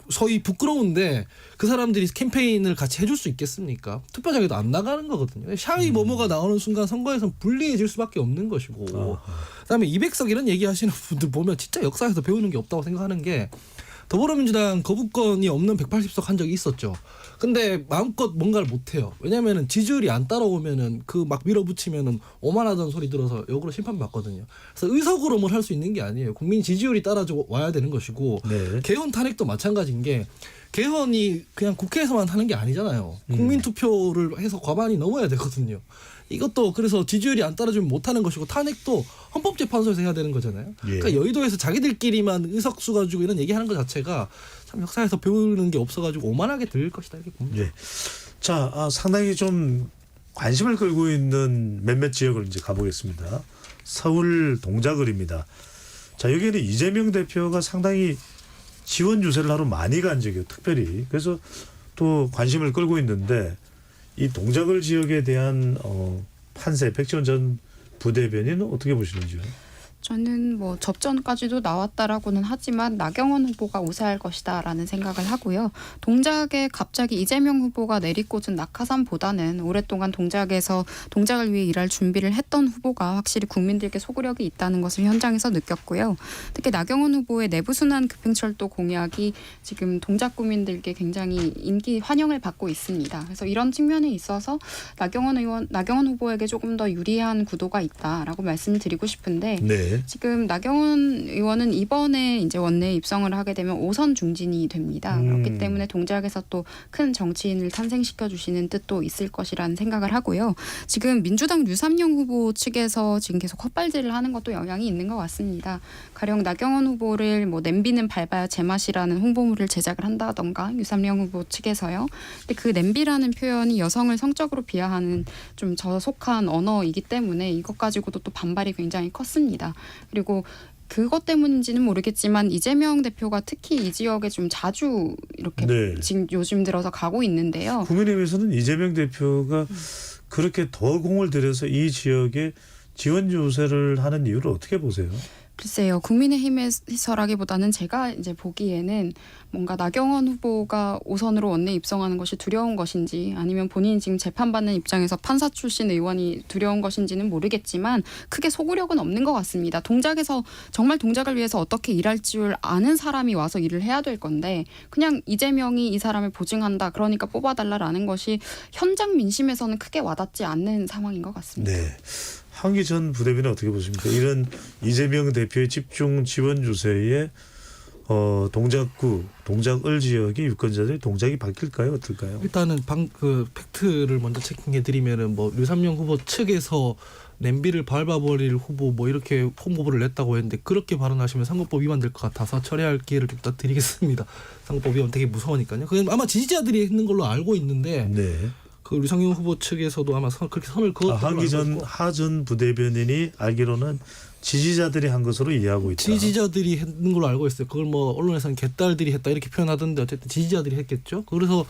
소위 부끄러운데 그 사람들이 캠페인을 같이 해줄 수 있겠습니까? 투표장에도 안 나가는 거거든요. 샤이 뭐뭐가 나오는 순간 선거에서는 불리해질 수밖에 없는 것이고 그다음에 200석 이런 얘기하시는 분들 보면 진짜 역사에서 배우는 게 없다고 생각하는 게 더불어민주당 거부권이 없는 180석 한 적이 있었죠. 근데 마음껏 뭔가를 못해요. 왜냐면은 지지율이 안 따라오면은 그 막 밀어붙이면은 오만하다는 소리 들어서 역으로 심판받거든요. 그래서 의석으로 뭘 할 수 있는 게 아니에요. 국민 지지율이 따라줘 와야 되는 것이고 네. 개헌 탄핵도 마찬가지인 게 개헌이 그냥 국회에서만 하는 게 아니잖아요. 국민 투표를 해서 과반이 넘어야 되거든요. 이것도 그래서 지지율이 안 따라주면 못하는 것이고 탄핵도 헌법재판소에서 해야 되는 거잖아요. 예. 그러니까 여의도에서 자기들끼리만 의석수 가지고 이런 얘기하는 것 자체가 참 역사에서 배우는 게 없어가지고 오만하게 들릴 것이다 이렇게 봅니다. 예. 자, 상당히 좀 관심을 끌고 있는 몇몇 지역을 이제 가보겠습니다. 서울 동작을입니다. 자, 여기에는 이재명 대표가 상당히 지원 유세를 하러 많이 간 적이에요. 특별히. 그래서 또 관심을 끌고 있는데 이 동작을 지역에 대한 판세 백지원 전 부대변인은 어떻게 보시는지요? 저는 뭐 접전까지도 나왔다라고는 하지만 나경원 후보가 우세할 것이다라는 생각을 하고요. 동작에 갑자기 이재명 후보가 내리꽂은 낙하산보다는 오랫동안 동작을 위해 일할 준비를 했던 후보가 확실히 국민들께 소구력이 있다는 것을 현장에서 느꼈고요. 특히 나경원 후보의 내부순환 급행철도 공약이 지금 동작 구민들께 굉장히 인기 환영을 받고 있습니다. 그래서 이런 측면에 있어서 나경원 후보에게 조금 더 유리한 구도가 있다라고 말씀을 드리고 싶은데 네. 지금 나경원 의원은 이번에 이제 원내에 입성을 하게 되면 5선 중진이 됩니다. 그렇기 때문에 동작에서 또 큰 정치인을 탄생시켜 주시는 뜻도 있을 것이라는 생각을 하고요. 지금 민주당 류삼영 후보 측에서 지금 계속 헛발질을 하는 것도 영향이 있는 것 같습니다. 가령 나경원 후보를 뭐 냄비는 밟아야 제맛이라는 홍보물을 제작을 한다던가 류삼영 후보 측에서요. 근데 그 냄비라는 표현이 여성을 성적으로 비하하는 좀 저속한 언어이기 때문에 이것 가지고도 또 반발이 굉장히 컸습니다. 그리고 그것 때문인지는 모르겠지만 이재명 대표가 특히 이 지역에 좀 자주 이렇게 네. 지금 요즘 들어서 가고 있는데요. 국민의힘에서는 이재명 대표가 그렇게 더 공을 들여서 이 지역에 지원 유세를 하는 이유를 어떻게 보세요? 글쎄요. 국민의힘에서라기보다는 제가 이제 보기에는 뭔가 나경원 후보가 5선으로 원내 입성하는 것이 두려운 것인지 아니면 본인이 지금 재판받는 입장에서 판사 출신 의원이 두려운 것인지는 모르겠지만 크게 소구력은 없는 것 같습니다. 동작에서 정말 동작을 위해서 어떻게 일할 줄 아는 사람이 와서 일을 해야 될 건데 그냥 이재명이 이 사람을 보증한다. 그러니까 뽑아달라라는 것이 현장 민심에서는 크게 와닿지 않는 상황인 것 같습니다. 네. 한기 전 부대변인 어떻게 보십니까? 이런 이재명 대표의 집중 지원 유세에 동작을 지역의 유권자들의 동작이 바뀔까요? 어떨까요? 일단은 그 팩트를 먼저 체킹해드리면은 뭐 류삼영 후보 측에서 냄비를 밟아버릴 후보 뭐 이렇게 홍보를 냈다고 했는데 그렇게 발언하시면 선거법 위반될 것 같아서 철회할 기회를 좀 드리겠습니다. 선거법 위반 되게 무서우니까요. 그건 아마 지지자들이 했는 걸로 알고 있는데 네. 그 류상용 후보 측에서도 아마 그렇게 선을 그었다고 한기 전 부대변인이 알기로는 지지자들이 한 것으로 이해하고 있다. 지지자들이 했는 걸로 알고 있어요. 그걸 뭐 언론에서는 개딸들이 했다 이렇게 표현하던데 어쨌든 지지자들이 했겠죠. 그래서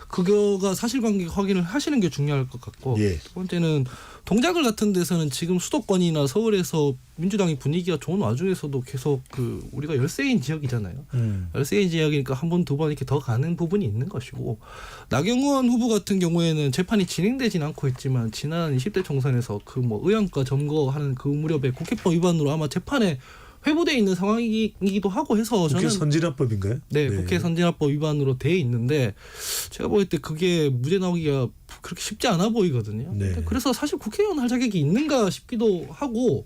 그거가 사실관계 확인을 하시는 게 중요할 것 같고 예. 두 번째는 동작을 같은 데서는 지금 수도권이나 서울에서 민주당이 분위기가 좋은 와중에서도 계속 그 우리가 열세인 지역이잖아요. 열세인 지역이니까 한 번, 두 번 이렇게 더 가는 부분이 있는 것이고 나경원 후보 같은 경우에는 재판이 진행되진 않고 있지만 지난 20대 총선에서 그 뭐 의안가 점거하는 그 무렵에 국회법 위반으로 아마 재판에 회부돼 있는 상황이기도 하고 해서 국회 저는 선진화법인가요? 네, 국회 선진화법 위반으로 돼 있는데 제가 볼 때 그게 무죄 나오기가 그렇게 쉽지 않아 보이거든요. 네. 그래서 사실 국회의원 할 자격이 있는가 싶기도 하고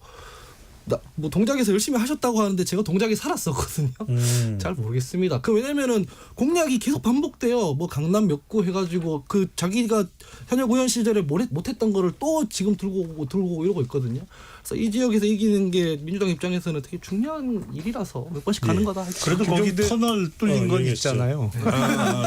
뭐 동작에서 열심히 하셨다고 하는데 제가 동작에 살았었거든요. 잘 모르겠습니다. 왜냐면은 공약이 계속 반복돼요. 뭐 강남 몇 구 해가지고 그 자기가 현역 의원 시절에 못했던 거를 또 지금 들고 오고 이러고 있거든요. 그래서 이 지역에서 이기는 게 민주당 입장에서는 되게 중요한 일이라서 몇 번씩 가는 거다. 그래도 거기 김종대- 터널 뚫린 건 얘기했죠. 있잖아요.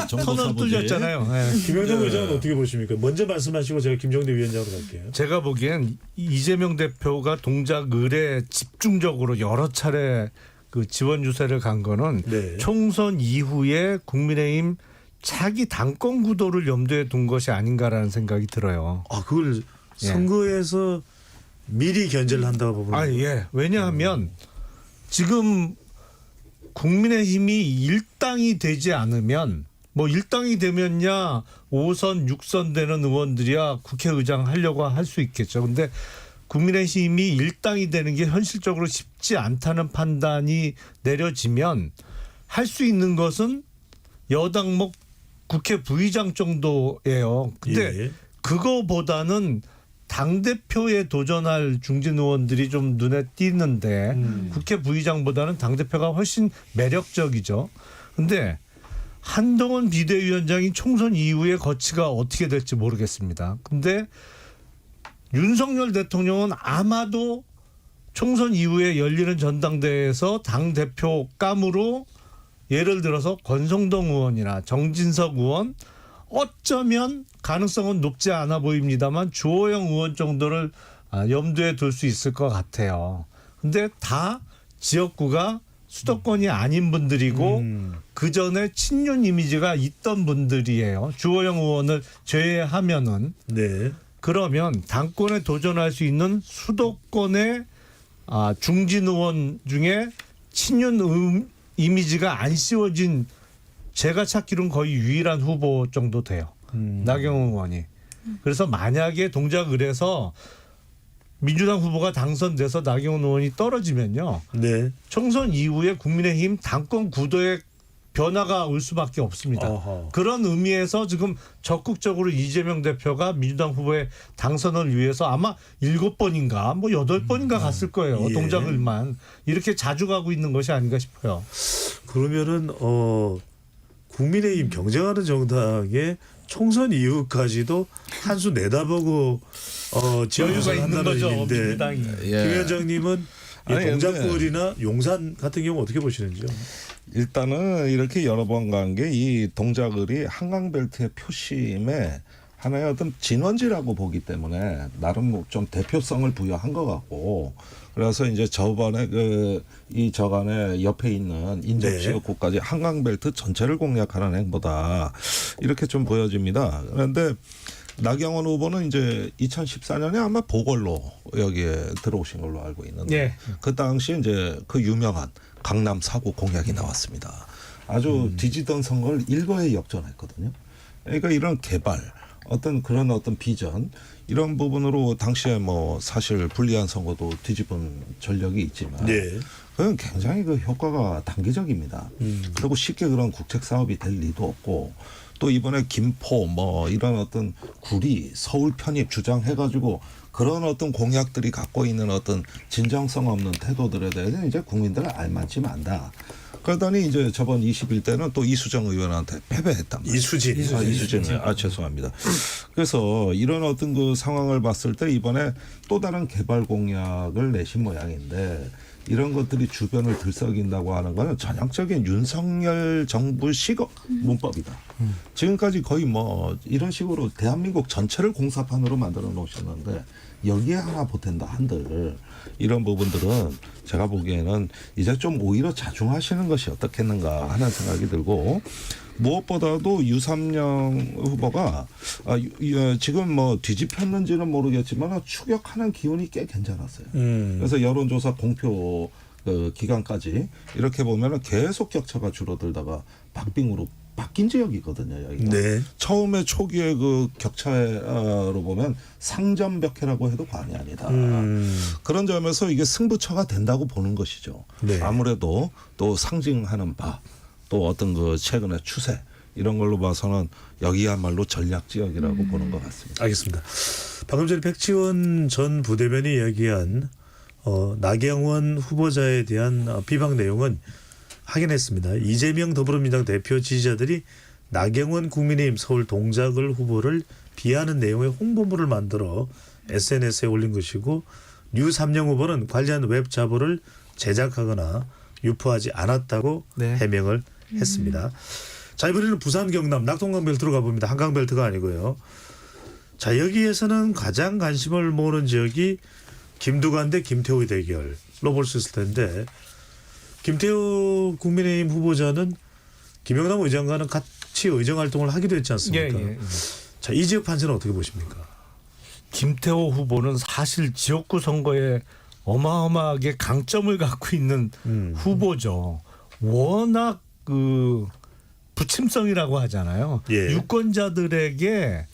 터널 뚫렸잖아요. 네. 김영남 의장은 어떻게 보십니까? 먼저 말씀하시고 제가 김종대 위원장으로 갈게요. 제가 보기엔 이재명 대표가 동작을에 집중적으로 여러 차례 그 지원 유세를 간 거는 네. 총선 이후에 국민의힘 차기 당권 구도를 염두에 둔 것이 아닌가라는 생각이 들어요. 그걸 예. 선거에서 미리 견제를 한다고 보면 예. 왜냐하면 지금 국민의힘이 일당이 되지 않으면 뭐 일당이 되면야 5선, 6선 되는 의원들이야 국회의장 하려고 할 수 있겠죠. 근데 국민의힘이 일당이 되는 게 현실적으로 쉽지 않다는 판단이 내려지면 할 수 있는 것은 여당 뭐 국회 부의장 정도예요. 근데 예. 그거보다는 당대표에 도전할 중진 의원들이 좀 눈에 띄는데 국회 부의장보다는 당대표가 훨씬 매력적이죠. 근데 한동훈 비대위원장이 총선 이후의 거치가 어떻게 될지 모르겠습니다. 근데 윤석열 대통령은 아마도 총선 이후에 열리는 전당대회에서 당대표감으로 예를 들어서 권성동 의원이나 정진석 의원 어쩌면 가능성은 높지 않아 보입니다만 주호영 의원 정도를 염두에 둘 수 있을 것 같아요. 근데 다 지역구가 수도권이 아닌 분들이고 그 전에 친윤 이미지가 있던 분들이에요. 주호영 의원을 제외하면은. 네. 그러면 당권에 도전할 수 있는 수도권의 중진 의원 중에 친윤 이미지가 안 씌워진 제가 찾기로는 거의 유일한 후보 정도 돼요. 나경원 의원이. 그래서 만약에 동작을 해서 민주당 후보가 당선돼서 나경원 의원이 떨어지면요. 네. 총선 이후에 국민의힘 당권 구도에 변화가 올 수밖에 없습니다. 어허. 그런 의미에서 지금 적극적으로 이재명 대표가 민주당 후보의 당선을 위해서 아마 7번인가 뭐 8번인가 갔을 거예요. 예. 동작을만. 이렇게 자주 가고 있는 것이 아닌가 싶어요. 그러면은 국민의힘 경쟁하는 정당의 총선 이후까지도 한 수 내다보고 지원을 있는 한다는 거죠. 의미인데 민주당이. 예. 김 위원장님은 이 아니, 동작골이나 용산 같은 경우 어떻게 보시는지요? 일단은 이렇게 여러 번 간 게 이 동작을이 한강벨트의 표심에 하나의 어떤 진원지라고 보기 때문에 나름 뭐좀 대표성을 부여한 것 같고 그래서 이제 저번에 이 저간에 옆에 있는 인접지역구까지 한강벨트 전체를 공략하는 행보다 이렇게 좀 보여집니다. 그런데 나경원 후보는 이제 2014년에 아마 보궐로 여기에 들어오신 걸로 알고 있는데 예. 그 당시 이제 그 유명한 강남 4구 공약이 나왔습니다. 아주 뒤지던 선거를 일거에 역전했거든요. 그러니까 이런 개발, 어떤 비전 이런 부분으로 당시에 뭐 사실 불리한 선거도 뒤집은 전력이 있지만 네. 그건 굉장히 그 효과가 단기적입니다. 그리고 쉽게 그런 국책 사업이 될 리도 없고 또 이번에 김포 뭐 이런 어떤 구리 서울 편입 주장해가지고 그런 어떤 공약들이 갖고 있는 어떤 진정성 없는 태도들에 대해서 이제 국민들은 알맞지 않다. 그러더니 이제 저번 21대는 또 이수정 의원한테 패배했단 말이에요. 이수진. 죄송합니다. 그래서 이런 어떤 그 상황을 봤을 때 이번에 또 다른 개발 공약을 내신 모양인데 이런 것들이 주변을 들썩인다고 하는 것은 전형적인 윤석열 정부식 문법이다. 지금까지 거의 뭐 이런 식으로 대한민국 전체를 공사판으로 만들어 놓으셨는데 여기에 하나 보탠다 한들 이런 부분들은 제가 보기에는 이제 좀 오히려 자중하시는 것이 어떻겠는가 하는 생각이 들고 무엇보다도 유삼영 후보가 지금 뭐 뒤집혔는지는 모르겠지만 추격하는 기운이 꽤 괜찮았어요. 그래서 여론조사 공표 기간까지 이렇게 보면은 계속 격차가 줄어들다가 박빙으로 바뀐 지역이거든요. 여기가. 네. 처음에 초기에 그 격차로 보면 상점벽해라고 해도 과언이 아니다. 그런 점에서 이게 승부처가 된다고 보는 것이죠. 네. 아무래도 또 상징하는 바, 또 어떤 그 최근의 추세 이런 걸로 봐서는 여기야말로 전략 지역이라고 보는 것 같습니다. 알겠습니다. 방금 전에 백지원 전 부대변이 이야기한 나경원 후보자에 대한 비방 내용은 확인했습니다. 이재명 더불어민주당 대표 지지자들이 나경원 국민의힘 서울 동작을 후보를 비하하는 내용의 홍보물을 만들어 SNS에 올린 것이고 류삼영 후보는 관련 웹 자보를 제작하거나 유포하지 않았다고 네. 해명을 했습니다. 자, 이번에는 부산 경남 낙동강벨트로 가봅니다. 한강벨트가 아니고요. 자, 여기에서는 가장 관심을 모으는 지역이 김두관 대 김태호의 대결로 볼 수 있을 텐데 김태호 국민의힘 후보자는 김영남 의장과는 같이 의정 활동을 하기도 했지 않습니까? 예. 자, 이 지역 판세는 어떻게 보십니까? 김태호 후보는 사실 지역구 선거에 어마어마하게 강점을 갖고 있는 후보죠. 워낙 그 부침성이라고 하잖아요. 예. 유권자들에게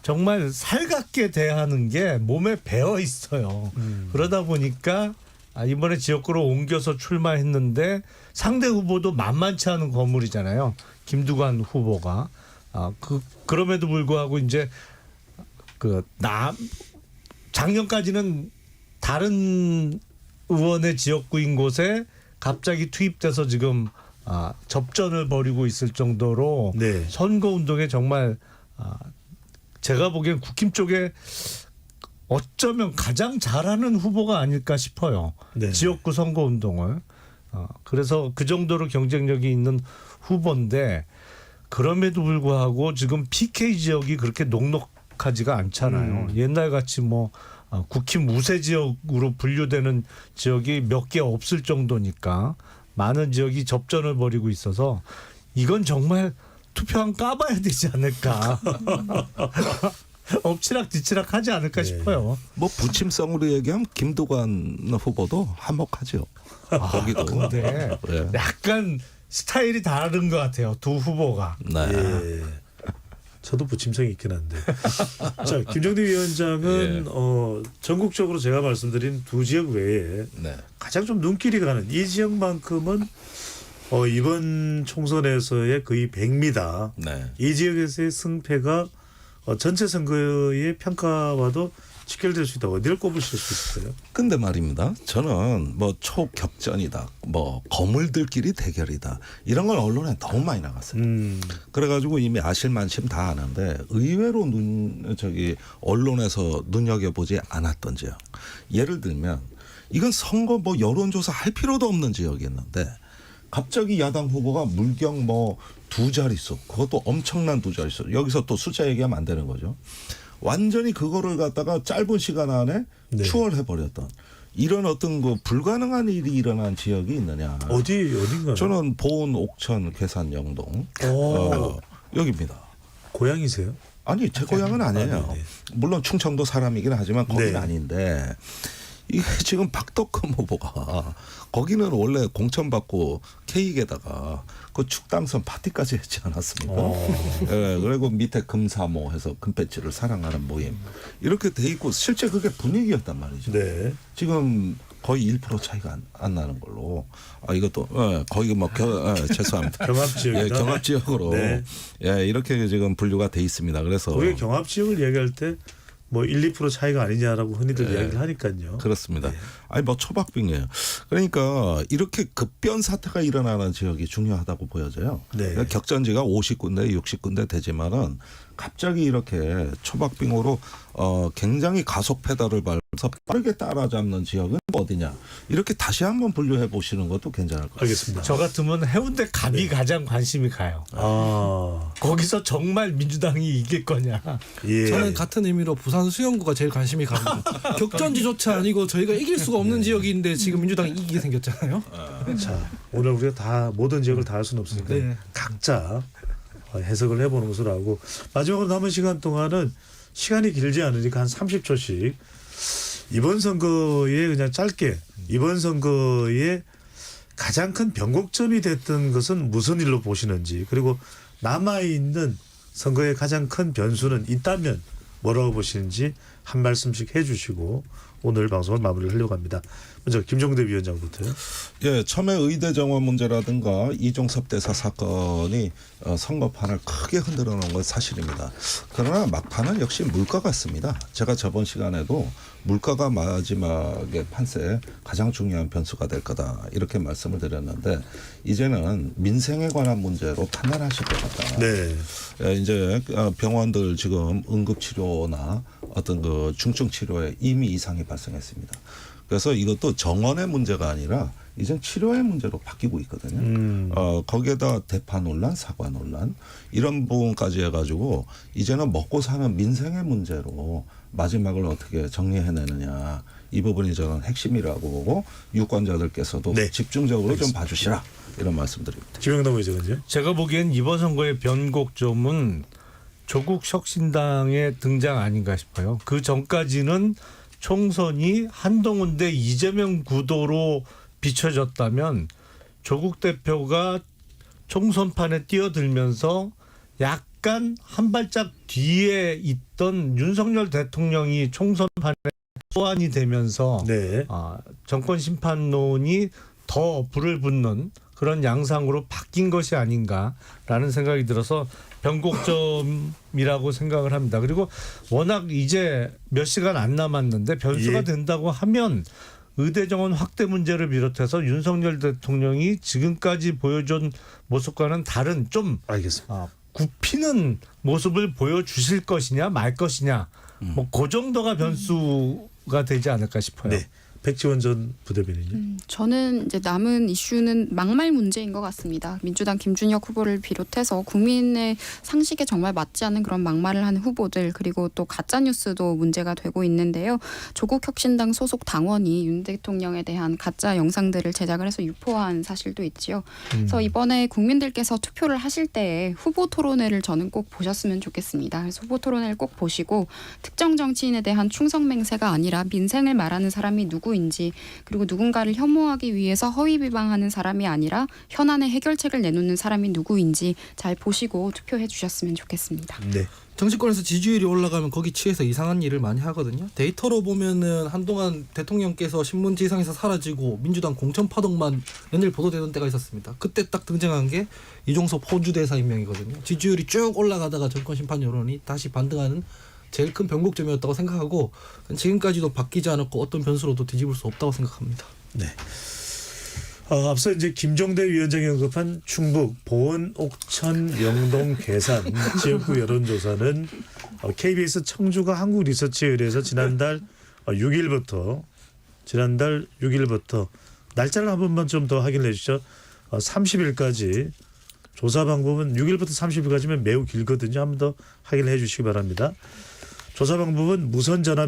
정말 살갑게 대하는 게 몸에 배어 있어요. 그러다 보니까 이번에 지역구로 옮겨서 출마했는데 상대 후보도 만만치 않은 거물이잖아요. 김두관 후보가. 그럼에도 불구하고 이제 작년까지는 다른 의원의 지역구인 곳에 갑자기 투입돼서 지금 접전을 벌이고 있을 정도로 네. 선거운동에 정말 제가 보기엔 국힘 쪽에 어쩌면 가장 잘하는 후보가 아닐까 싶어요. 네. 지역구 선거운동을. 그래서 그 정도로 경쟁력이 있는 후보인데 그럼에도 불구하고 지금 PK 지역이 그렇게 녹록하지가 않잖아요. 옛날같이 뭐 국힘 우세 지역으로 분류되는 지역이 몇 개 없을 정도니까 많은 지역이 접전을 벌이고 있어서 이건 정말 투표한 까봐야 되지 않을까. 엎치락 뒤치락 하지 않을까 싶어요. 뭐 부침성으로 얘기하면 김두관 후보도 한몫하죠. 거기도. 근데 예. 약간 스타일이 다른 것 같아요. 두 후보가. 네. 예. 저도 부침성이 있긴 한데. 자, 김정대 위원장은 전국적으로 제가 말씀드린 두 지역 외에 네. 가장 좀 눈길이 가는 이 지역만큼은 이번 총선에서의 거의 백미다. 네. 이 지역에서의 승패가 전체 선거의 평가와도 직결될 수 있다. 어디를 꼽으실 수 있어요? 근데 말입니다. 저는 뭐 초격전이다, 뭐 거물들끼리 대결이다 이런 걸 언론에 너무 많이 나갔어요. 그래가지고 이미 아실만심 다 아는데 의외로 언론에서 눈여겨보지 않았던 지역. 예를 들면 이건 선거 뭐 여론조사 할 필요도 없는 지역이었는데 갑자기 야당 후보가 물경 뭐 2자릿수, 그것도 엄청난 2자릿수. 여기서 또 숫자 얘기하면 안 되는 거죠. 완전히 그거를 갖다가 짧은 시간 안에 네. 추월해버렸던 이런 어떤 그 불가능한 일이 일어난 지역이 있느냐. 어딘가요? 저는 보은, 옥천, 괴산, 영동 여기입니다. 고향이세요? 아니 제 고향은 아니에요. 네네. 물론 충청도 사람이긴 하지만 거기는 네. 아닌데 이게 지금 박덕흠 후보가 거기는 원래 공천받고 케이크에다가 그 축당선 파티까지 했지 않았습니까? 예, 그리고 밑에 금사모 해서 금배지를 사랑하는 모임 이렇게 돼 있고 실제 그게 분위기였단 말이죠. 네. 지금 거의 1% 차이가 안 나는 걸로. 이것도 거의 뭐 죄송합니다. 경합지역이다. 예, 경합지역으로 네. 예, 이렇게 지금 분류가 돼 있습니다. 그래서 거기 경합지역을 얘기할 때 뭐 1, 2% 차이가 아니냐라고 흔히들 이야기를 하니까요. 그렇습니다. 네. 아니 뭐 초박빙이에요. 그러니까 이렇게 급변 사태가 일어나는 지역이 중요하다고 보여져요. 네. 그러니까 격전지가 50군데, 60군데 되지만은 갑자기 이렇게 초박빙으로 굉장히 가속 페달을 밟아서 빠르게 따라잡는 지역은 어디냐. 이렇게 다시 한번 분류해 보시는 것도 괜찮을 것 같아요. 알겠습니다. 저 같으면 해운대 갑이 가장 관심이 가요. 거기서 정말 민주당이 이길 거냐. 예. 저는 같은 의미로 부산 수영구가 제일 관심이 갑니다. 격전지조차 아니고 저희가 이길 수가 없는 지역인데 지금 민주당이 이기게 생겼잖아요. 자, 오늘 우리가 다 모든 지역을 다 할 수는 없으니까 네. 각자 해석을 해보는 것으로 하고 마지막으로 남은 시간 동안은 시간이 길지 않으니까 한 30초씩 이번 선거에 그냥 짧게 이번 선거에 가장 큰 변곡점이 됐던 것은 무슨 일로 보시는지 그리고 남아있는 선거의 가장 큰 변수는 있다면 뭐라고 보시는지 한 말씀씩 해주시고 오늘 방송을 마무리하려고 합니다. 먼저 김종대 위원장부터요. 예, 처음에 의대 정원 문제라든가 이종섭 대사 사건이 선거판을 크게 흔들어 놓은 건 사실입니다. 그러나 막판은 역시 물가 같습니다. 제가 저번 시간에도 물가가 마지막에 판세에 가장 중요한 변수가 될 거다 이렇게 말씀을 드렸는데 이제는 민생에 관한 문제로 판단하실 것 같다. 네. 예, 이제 병원들 지금 응급치료나 어떤 그 중증치료에 이미 이상이 발생했습니다. 그래서 이것도 정원의 문제가 아니라 이젠 치료의 문제로 바뀌고 있거든요. 거기에다 대파 논란, 사과 논란 이런 부분까지 해가지고 이제는 먹고 사는 민생의 문제로 마지막을 어떻게 정리해내느냐 이 부분이 저는 핵심이라고 보고 유권자들께서도 네. 집중적으로 알겠습니다. 좀 봐주시라 이런 말씀드립니다. 김영남 의장은요? 제가 보기엔 이번 선거의 변곡점은 조국 혁신당의 등장 아닌가 싶어요. 그 전까지는 총선이 한동훈 대 이재명 구도로 비춰졌다면 조국 대표가 총선판에 뛰어들면서 약간 한 발짝 뒤에 있던 윤석열 대통령이 총선판에 소환이 되면서 네. 정권 심판론이 더 불을 붙는 그런 양상으로 바뀐 것이 아닌가라는 생각이 들어서 변곡점이라고 생각을 합니다. 그리고 워낙 이제 몇 시간 안 남았는데 변수가 예. 된다고 하면 의대 정원 확대 문제를 비롯해서 윤석열 대통령이 지금까지 보여준 모습과는 다른 좀 알겠습니다. 굽히는 모습을 보여주실 것이냐 말 것이냐 뭐 그 정도가 변수가 되지 않을까 싶어요. 네. 백지원 전 부대변인님. 저는 이제 남은 이슈는 막말 문제인 것 같습니다. 민주당 김준혁 후보를 비롯해서 국민의 상식에 정말 맞지 않는 그런 막말을 하는 후보들 그리고 또 가짜 뉴스도 문제가 되고 있는데요. 조국혁신당 소속 당원이 윤 대통령에 대한 가짜 영상들을 제작을 해서 유포한 사실도 있지요. 그래서 이번에 국민들께서 투표를 하실 때 후보 토론회를 저는 꼭 보셨으면 좋겠습니다. 그래서 후보 토론회를 꼭 보시고 특정 정치인에 대한 충성 맹세가 아니라 민생을 말하는 사람이 누구인지 그리고 누군가를 혐오하기 위해서 허위 비방하는 사람이 아니라 현안의 해결책을 내놓는 사람이 누구인지 잘 보시고 투표해 주셨으면 좋겠습니다. 네. 정치권에서 지지율이 올라가면 거기 취해서 이상한 일을 많이 하거든요. 데이터로 보면은 한동안 대통령께서 신문지상에서 사라지고 민주당 공천 파동만 연일 보도되던 때가 있었습니다. 그때 딱 등장한 게 이종석 호주 대사 임명이거든요. 지지율이 쭉 올라가다가 정권 심판 여론이 다시 반등하는 제일 큰 변곡점이었다고 생각하고 지금까지도 바뀌지 않았고 어떤 변수로도 뒤집을 수 없다고 생각합니다. 네. 앞서 이제 김종대 위원장이 언급한 충북, 보은, 옥천, 영동, 괴산 지역구 여론조사는 KBS 청주가 한국리서치에 의해서 지난달 6일부터 날짜를 한 번만 좀 더 확인해 주시죠. 30일까지 조사 방법은 6일부터 30일까지면 매우 길거든요. 한 번 더 확인해 주시기 바랍니다. 조사 방법은 무선 전화